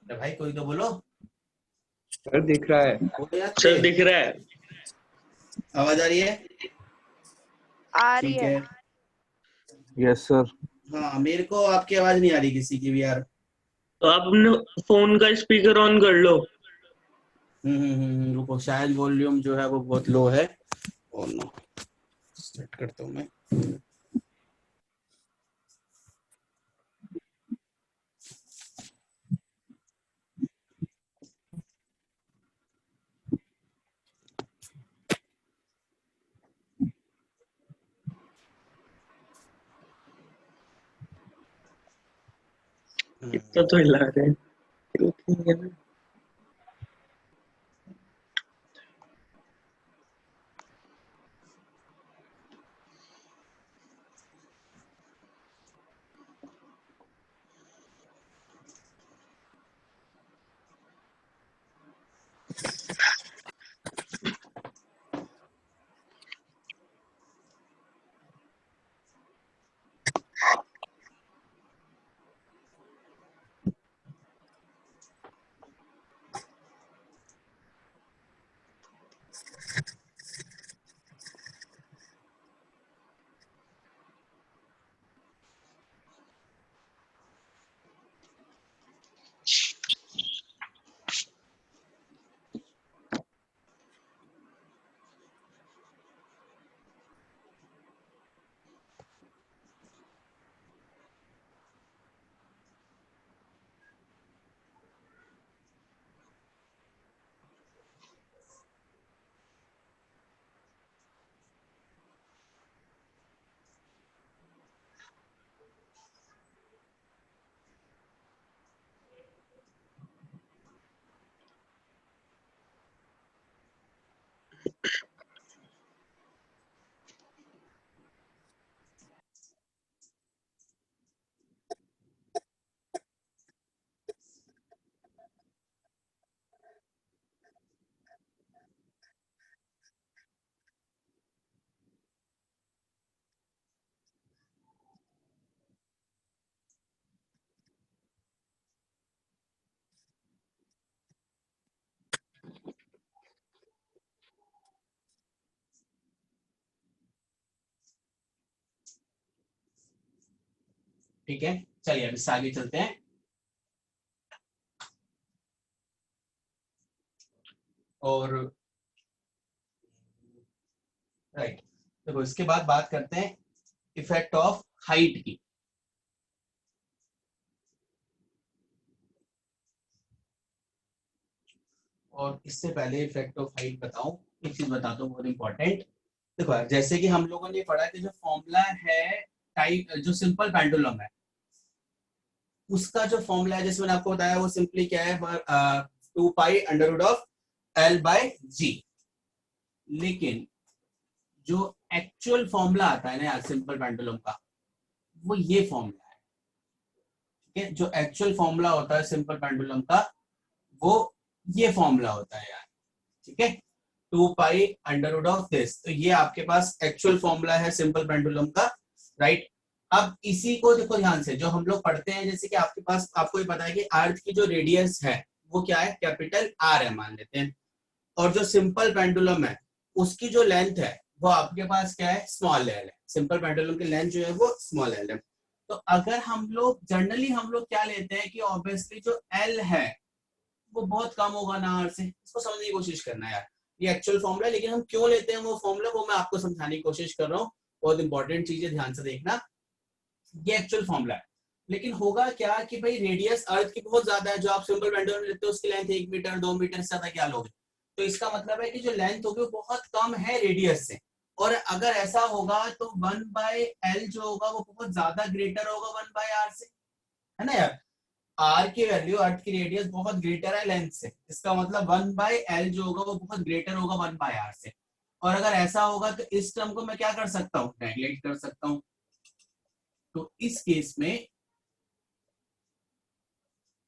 अरे भाई कोई तो बोलो। सर दिख रहा है। बोलो यार, सर दिख रहा है। आवाज आ रही है? आ रही ठीक है। है। Yes sir. हाँ मेरे को आपकी आवाज नहीं आ रही किसी की भी यार। तो आप फोन का स्पीकर ऑन कर लो। रुको, शायद वॉल्यूम जो है वो बहुत लो है। और नो सेट करता हूँ मैं। इतना तो हिला रहे हैं। ठीक है, चलिए अब इससे आगे चलते हैं। और राइट, देखो इसके बाद बात करते हैं इफेक्ट ऑफ हाइट की। और इससे पहले इफेक्ट ऑफ हाइट बताऊं, एक चीज बताता हूँ बहुत इंपॉर्टेंट। देखो यार, जैसे कि हम लोगों ने पढ़ा कि जो फॉर्मूला है टाइप, जो सिंपल पेंडुलम है उसका जो फॉर्मूला है, जैसे मैंने आपको बताया, वो सिंपली क्या है 2 pi under root of l by g. लेकिन जो एक्चुअल फॉर्मूला आता है ना यार सिंपल पेंडुलम का, वो ये फॉर्मूला है। ठीक है, जो एक्चुअल फॉर्मूला होता है सिंपल पेंडुलम का वो ये फॉर्मूला होता है यार। ठीक है, 2 pi under root of this, तो ये आपके पास एक्चुअल फॉर्मूला है सिंपल पेंडुलम का, राइट। अब इसी को देखो ध्यान से, जो हम लोग पढ़ते हैं, जैसे कि आपके पास, आपको ये पता है कि अर्थ की जो रेडियस है वो क्या है, कैपिटल आर है मान लेते हैं। और जो सिंपल पेंडुलम है उसकी जो लेंथ है वो आपके पास क्या है, स्मॉल एल है। सिंपल पेंडुलम की लेंथ जो है वो स्मॉल एल है। तो अगर हम लोग जनरली हम लोग क्या लेते हैं कि ऑब्वियसली जो एल है वो बहुत कम होगा ना आर से। इसको समझने की कोशिश करना यार, ये एक्चुअल फॉर्मूला है, लेकिन हम क्यों लेते हैं वो फॉर्मूला वो मैं आपको समझाने की कोशिश कर रहा हूँ। बहुत इंपॉर्टेंट चीज है, ध्यान से देखना। ये एक्चुअल फॉर्मूला है, लेकिन होगा क्या कि भाई रेडियस अर्थ की बहुत ज्यादा है, जो आप सिंपल पेंडुलम में लेते हो उसकी लेंथ 1 मीटर 2 मीटर से ज्यादा क्या लोगे, तो इसका मतलब है कि जो लेंथ होगी वो बहुत कम है रेडियस से। और अगर ऐसा होगा तो 1/L जो होगा वो बहुत ज्यादा ग्रेटर होगा 1/R से, है ना यार। आर की वैल्यू, अर्थ की रेडियस बहुत ग्रेटर है लेंथ से, इसका मतलब 1/L जो होगा वो बहुत ग्रेटर होगा 1/R से। और अगर ऐसा होगा तो इस टर्म को मैं क्या कर सकता हूँ, नेगलेक्ट कर सकता हूँ। तो इस केस में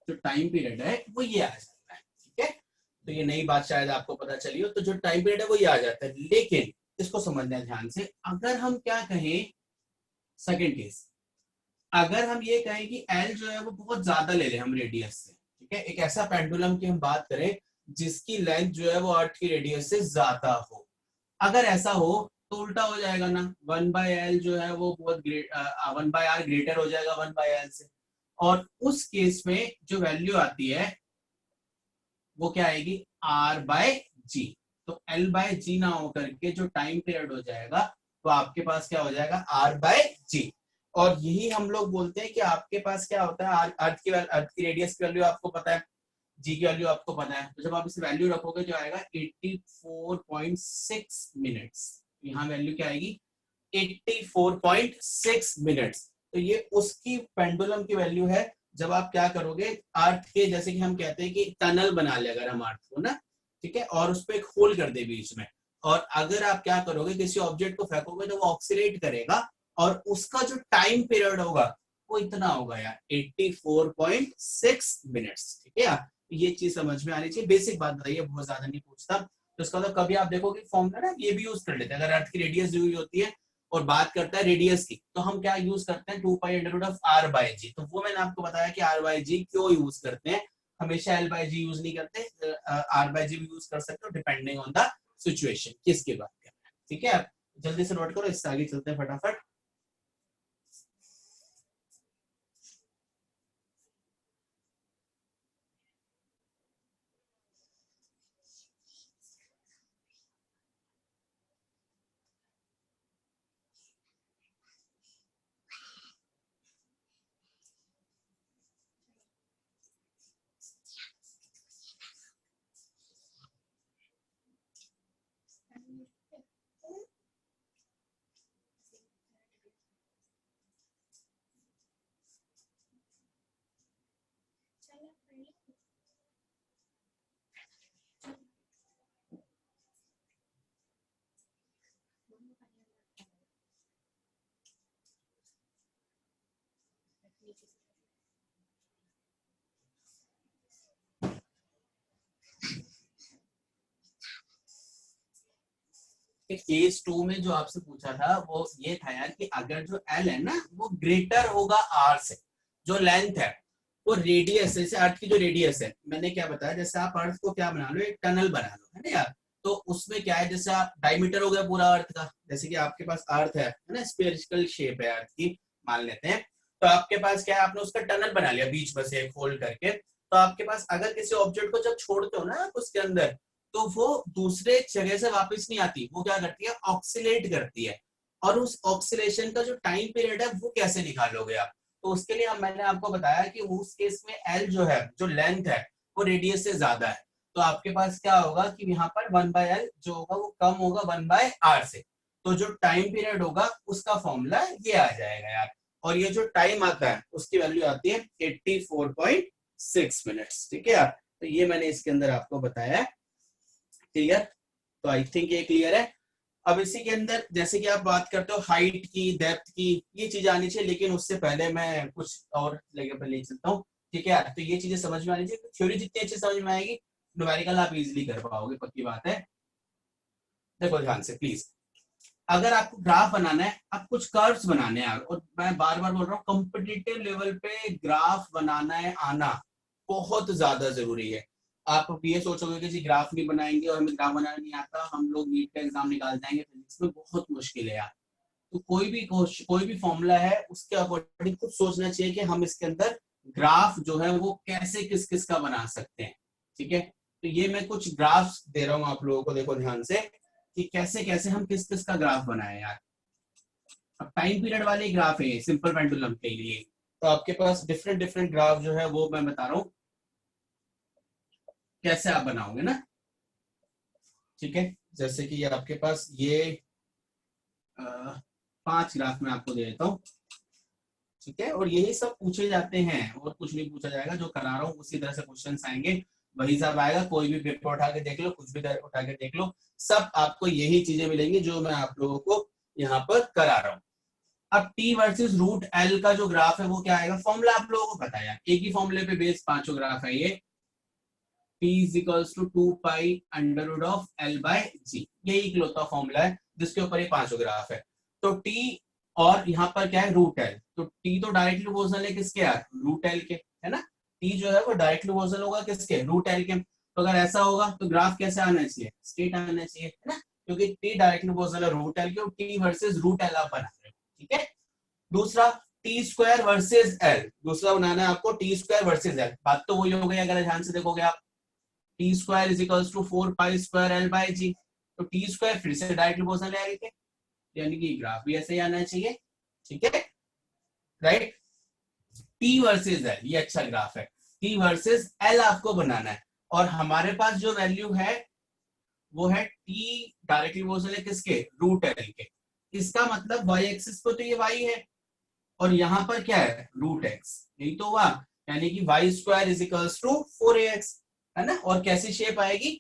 जो टाइम पीरियड है वो ये आ जाता है, ठीक है। तो ये नई बात शायद आपको पता चली हो, तो जो टाइम पीरियड है वो ये आ जाता है। लेकिन इसको समझना है ध्यान से, अगर हम क्या कहें सेकंड केस, अगर हम ये कहें कि एल जो है वो बहुत ज्यादा ले लें हम रेडियस से, ठीक है, एक ऐसा पेंडुलम की हम बात करें जिसकी लेंथ जो है वो अर्थ की रेडियस से ज्यादा हो, अगर ऐसा हो तो उल्टा हो जाएगा ना, 1/L जो है वो बहुत 1/R ग्रेटर हो जाएगा 1/L से। और उस केस में जो वैल्यू आती है वो क्या आएगी, R/G। तो L/G ना होकर के जो टाइम पीरियड हो जाएगा तो आपके पास क्या हो जाएगा, R/G। और यही हम लोग बोलते हैं कि आपके पास क्या होता है, अर्थ की रेडियस की वैल्यू आपको पता है, जी की वैल्यू आपको पता है, तो जब आप इसे वैल्यू रखोगे जो आएगा 84.6 मिनट्स। यहाँ वैल्यू क्या आएगी, 84.6 मिनट्स। तो ये उसकी पेंडुलम की वैल्यू है जब आप क्या करोगे, अर्थ के, जैसे कि हम कहते हैं कि टनल बना ले अगर हम अर्थ को ना, ठीक है, और उस पर एक होल कर दे बीच में, और अगर आप क्या करोगे किसी ऑब्जेक्ट को फेंकोगे तो वो ऑक्सीलेट करेगा और उसका जो टाइम पीरियड होगा वो इतना होगा यार, 84.6 मिनट्स, ठीक है यार। ये चीज समझ में आनी चाहिए, बेसिक बात बताइए, बहुत ज्यादा नहीं पूछता। तो इसका मतलब कभी आप देखोगे फॉर्मूला ना ये भी यूज कर लेते हैं, अगर अर्थ की रेडियस दी हुई होती है और बात करता है रेडियस की, तो हम क्या यूज करते हैं, 2π√R/G। तो वो मैंने आपको बताया कि R/G क्यों यूज करते हैं, हमेशा L/G यूज नहीं करते, R/G भी यूज कर सकते हो डिपेंडिंग ऑन द सिचुएशन, किसकी बात कर रहे हैं, ठीक है। जल्दी से नोट करो, इससे आगे चलते हैं फटाफट। केस 2 में जो आपसे पूछा था वो ये था यार कि अगर जो एल है ना वो ग्रेटर होगा आर से, जो लेंथ है वो रेडियस, जैसे अर्थ की जो रेडियस है, मैंने क्या बताया, जैसे आप अर्थ को क्या बना लो, एक टनल बना लो, है ना यार। तो उसमें क्या है, जैसे आप डायमीटर हो गया पूरा अर्थ का, जैसे कि आपके पास अर्थ है ना, स्फेरिकल शेप है अर्थ की मान लेते हैं, तो आपके पास क्या है, आपने उसका टनल बना लिया बीच में से फोल्ड करके। तो आपके पास अगर किसी ऑब्जेक्ट को जब छोड़ते हो ना आप उसके अंदर, तो वो दूसरे जगह से वापस नहीं आती, वो क्या करती है, ऑक्सीलेट करती है। और उस ऑक्सीलेशन का जो टाइम पीरियड है वो कैसे निकालोगे आप, तो उसके लिए मैंने आपको बताया कि उस केस में एल जो है, जो लेंथ है वो रेडियस से ज्यादा है, तो आपके पास क्या होगा कि यहाँ पर 1/L जो होगा वो कम होगा 1/R से। तो जो टाइम पीरियड होगा उसका फॉर्मूला ये आ जाएगा यार, और ये जो टाइम आता है उसकी वैल्यू आती है 84.6 मिनट्स, ठीक है यार। तो ये मैंने इसके अंदर आपको बताया, क्लियर। तो आई थिंक ये क्लियर है। अब इसी के अंदर जैसे कि आप बात करते हो हाइट की, डेप्थ की, ये चीज आनी चाहिए, लेकिन उससे पहले मैं कुछ और ले चलता हूँ, ठीक है। तो ये चीजें समझ में आनी चाहिए, थ्योरी जितनी अच्छी समझ में आएगी न्यूमेरिकल आप इजीली कर पाओगे, पक्की बात है। देखो ध्यान से प्लीज, अगर आपको ग्राफ बनाना है, आप कुछ कर्व्स बनाने हैं, और मैं बार बार बोल रहा हूँ कॉम्पिटिटिव लेवल पे ग्राफ बनाना है आना बहुत ज्यादा जरूरी है। आप ये सोचोगे कि जी ग्राफ नहीं बनाएंगे और हमें ग्राफ बनाना नहीं आता, हम लोग नीट का एग्जाम निकाल जाएंगे, फिजिक्स में बहुत मुश्किल है यार। तो कोई भी फॉर्मूला है उसके अकॉर्डिंग कुछ सोचना चाहिए कि हम इसके अंदर ग्राफ जो है वो कैसे किस किस का बना सकते हैं। ठीक है, तो ये मैं कुछ ग्राफ्स दे रहा हूँ आप लोगों को, देखो ध्यान से कि कैसे कैसे हम किस किस का ग्राफ बनाए यार। अब टाइम पीरियड वाले ग्राफ है सिंपल पेंडुलम के लिए, तो आपके पास डिफरेंट डिफरेंट ग्राफ जो है वो मैं बता रहा हूँ कैसे आप बनाओगे ना। ठीक है, जैसे कि आपके पास ये 5 ग्राफ में आपको दे देता हूँ। ठीक है, और यही सब पूछे जाते हैं और कुछ नहीं पूछा जाएगा, जो करा रहा हूँ उसी तरह से क्वेश्चन आएंगे, वही सब आएगा। कोई भी पेपर उठा के देख लो, कुछ भी उठा के देख लो, सब आपको यही चीजें मिलेंगी जो मैं आप लोगों को यहाँ पर करा रहा हूँ। अब T वर्सेस रूट L का जो ग्राफ है वो क्या आएगा, फॉर्मूला आप लोगों को पता है, एक ही फॉर्मूले पे बेस पांचों ग्राफ है ये। P is equals to 2 pi under root of L by G, यही इकलौता फॉर्मूला है जिसके ऊपर ये पांचों ग्राफ है। तो T और यहाँ पर क्या है रूट L, तो T तो डायरेक्टली प्रोपोर्शनल है किसके यार, रूट L के, है ना। T जो है वो डायरेक्टली प्रोपोर्शनल होगा किसके, रूट L के। तो अगर ऐसा होगा तो ग्राफ कैसे आना चाहिए, स्ट्रेट आना चाहिए, है ना, क्योंकि T डायरेक्टली प्रोपोर्शनल है रूट L के और T वर्सेस रूट L आप बना रहे हो। ठीक है, दूसरा टी स्क्वायर वर्सेस एल, दूसरा बनाना है आपको टी स्क्वायर वर्सेस एल। बात तो वही हो गई, अगर ध्यान से देखोगे आप, t square is equals to 4 pi square l by g, तो टी स्क्वायर फिर से डायरेक्टली प्रोपोर्शनल है आगे, यानी कि ग्राफ भी ऐसे ही आना चाहिए। ठीक है, राइट। टी वर्सेस एल, ये अच्छा ग्राफ है, टी वर्सेस एल आपको बनाना है, और हमारे पास जो वैल्यू है वो है टी डायरेक्टली प्रोपोर्शनल है किसके, रूट एल के। इसका मतलब वाई एक्सिस पे तो ये वाई है और यहाँ पर क्या है रूट एक्स, यही तो हुआ, यानी कि y square is equals to 4ax, है ना। और कैसी शेप आएगी,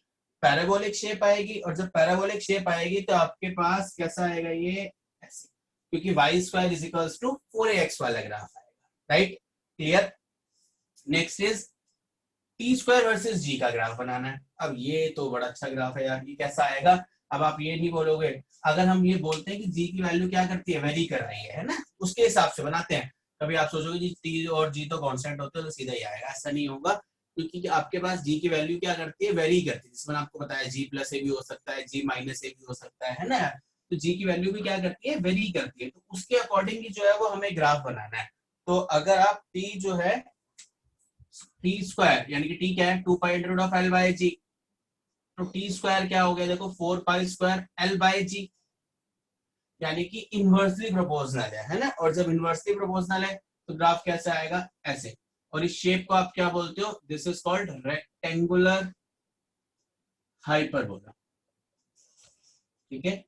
पैराबोलिक शेप आएगी, और जब पैराबोलिक शेप आएगी तो आपके पास कैसा आएगा ये ऐसे, क्योंकि y square is equals to 4ax वाला ग्राफ आएगा। Right, clear. Next is t square versus g का ग्राफ बनाना है। अब ये तो बड़ा अच्छा ग्राफ है यार, ये कैसा आएगा। अब आप ये नहीं बोलोगे, अगर हम ये बोलते हैं कि जी की वैल्यू क्या करती है, वेरी कर रही है ना, उसके हिसाब से बनाते हैं। कभी आप सोचोगे जी टी और जी तो कांस्टेंट होते हैं तो सीधा ही आएगा, ऐसा नहीं होगा, क्योंकि आपके पास जी की वैल्यू क्या करती है, वेरी करती है। जिसमें आपको बताया जी प्लस ए भी हो सकता है, जी माइनस ए भी हो सकता है ना। तो जी की वैल्यू भी क्या करती है, वेरी करती है, तो उसके अकॉर्डिंग ही जो है वो हमें ग्राफ बनाना है। तो अगर आप टी जो है टी स्क्वायर, यानी कि टी क्या है 2 pi under root of l by g, तो टी स्क्वायर क्या हो गया देखो 4 pi square l by g, यानी कि इनवर्सली प्रोपोर्शनल है ना। और जब इनवर्सली प्रोपोर्शनल है तो ग्राफ कैसे आएगा, ऐसे। और इस शेप को आप क्या बोलते हो, this is called rectangular hyperbola. ठीक है,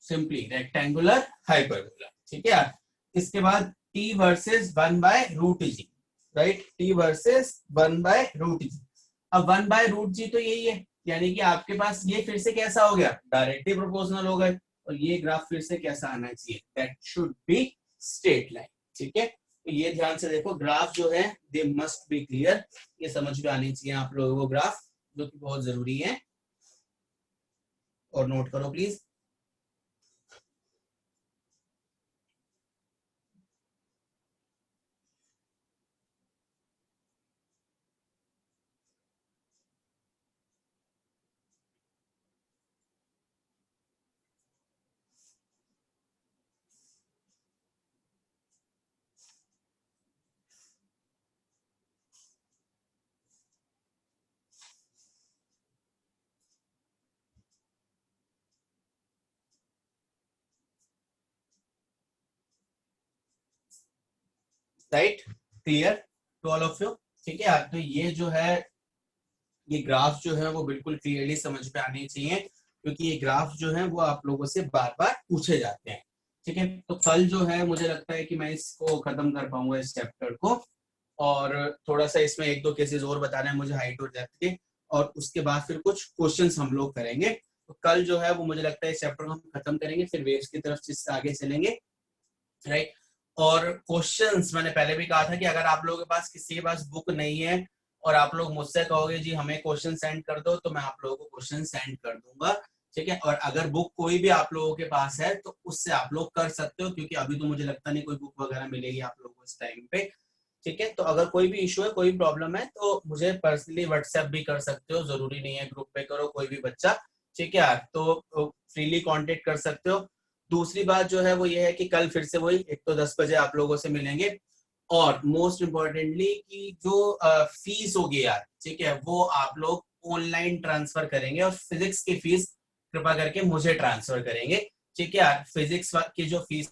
सिंपली रेक्टेंगुलर हाइपरबोला। ठीक है, इसके बाद t versus 1 by root g, right, t versus 1 by root g. अब 1 बाय रूट जी तो यही है, यानी कि आपके पास ये फिर से कैसा हो गया, डायरेक्टली प्रोपोर्शनल हो गए, और ये ग्राफ फिर से कैसा आना चाहिए, that should be straight line. ठीक है, तो ये ध्यान से देखो, ग्राफ जो है दे मस्ट बी क्लियर, ये समझ में आनी चाहिए आप लोगों को ग्राफ, जो कि बहुत जरूरी है। और नोट करो please. Right, clear to all of you. ठीक है, तो ये जो है ये ग्राफ जो है वो बिल्कुल क्लियरली समझ में आने चाहिए, क्योंकि ये ग्राफ जो है वो आप लोगों से बार बार पूछे जाते हैं। ठीक है, तो कल जो है मुझे लगता है कि मैं इसको खत्म कर पाऊंगा इस चैप्टर को, और थोड़ा सा इसमें 1-2 केसेस और बताने हैं मुझे हाइट और डेप्थ के, और उसके बाद फिर कुछ क्वेश्चंस हम लोग करेंगे। तो कल जो है वो मुझे लगता है इस चैप्टर को हम खत्म करेंगे, फिर वेव्स की तरफ से आगे चलेंगे। राइट, और क्वेश्चंस मैंने पहले भी कहा था कि अगर आप लोगों के पास किसी के पास बुक नहीं है और आप लोग मुझसे कहोगे जी हमें क्वेश्चन सेंड कर दो, तो मैं आप लोगों को क्वेश्चन सेंड कर दूंगा। ठीक है, और अगर बुक कोई भी आप लोगों के पास है तो उससे आप लोग कर सकते हो, क्योंकि अभी तो मुझे लगता नहीं कोई बुक वगैरह मिलेगी आप लोगों को इस टाइम पे। ठीक है। तो अगर कोई भी इशू है, कोई प्रॉब्लम है, तो मुझे पर्सनली व्हाट्सएप भी कर सकते हो, जरूरी नहीं है ग्रुप पे करो, कोई भी बच्चा, ठीक है यार, तो फ्रीली कांटेक्ट कर सकते हो। दूसरी बात जो है वो ये है कि कल फिर से वही 1 तो 10 बजे आप लोगों से मिलेंगे, और मोस्ट इम्पोर्टेंटली कि जो फीस होगी यार, ठीक है, वो आप लोग ऑनलाइन ट्रांसफर करेंगे, और फिजिक्स की फीस कृपा करके मुझे ट्रांसफर करेंगे, ठीक है यार। फिजिक्स की जो फीस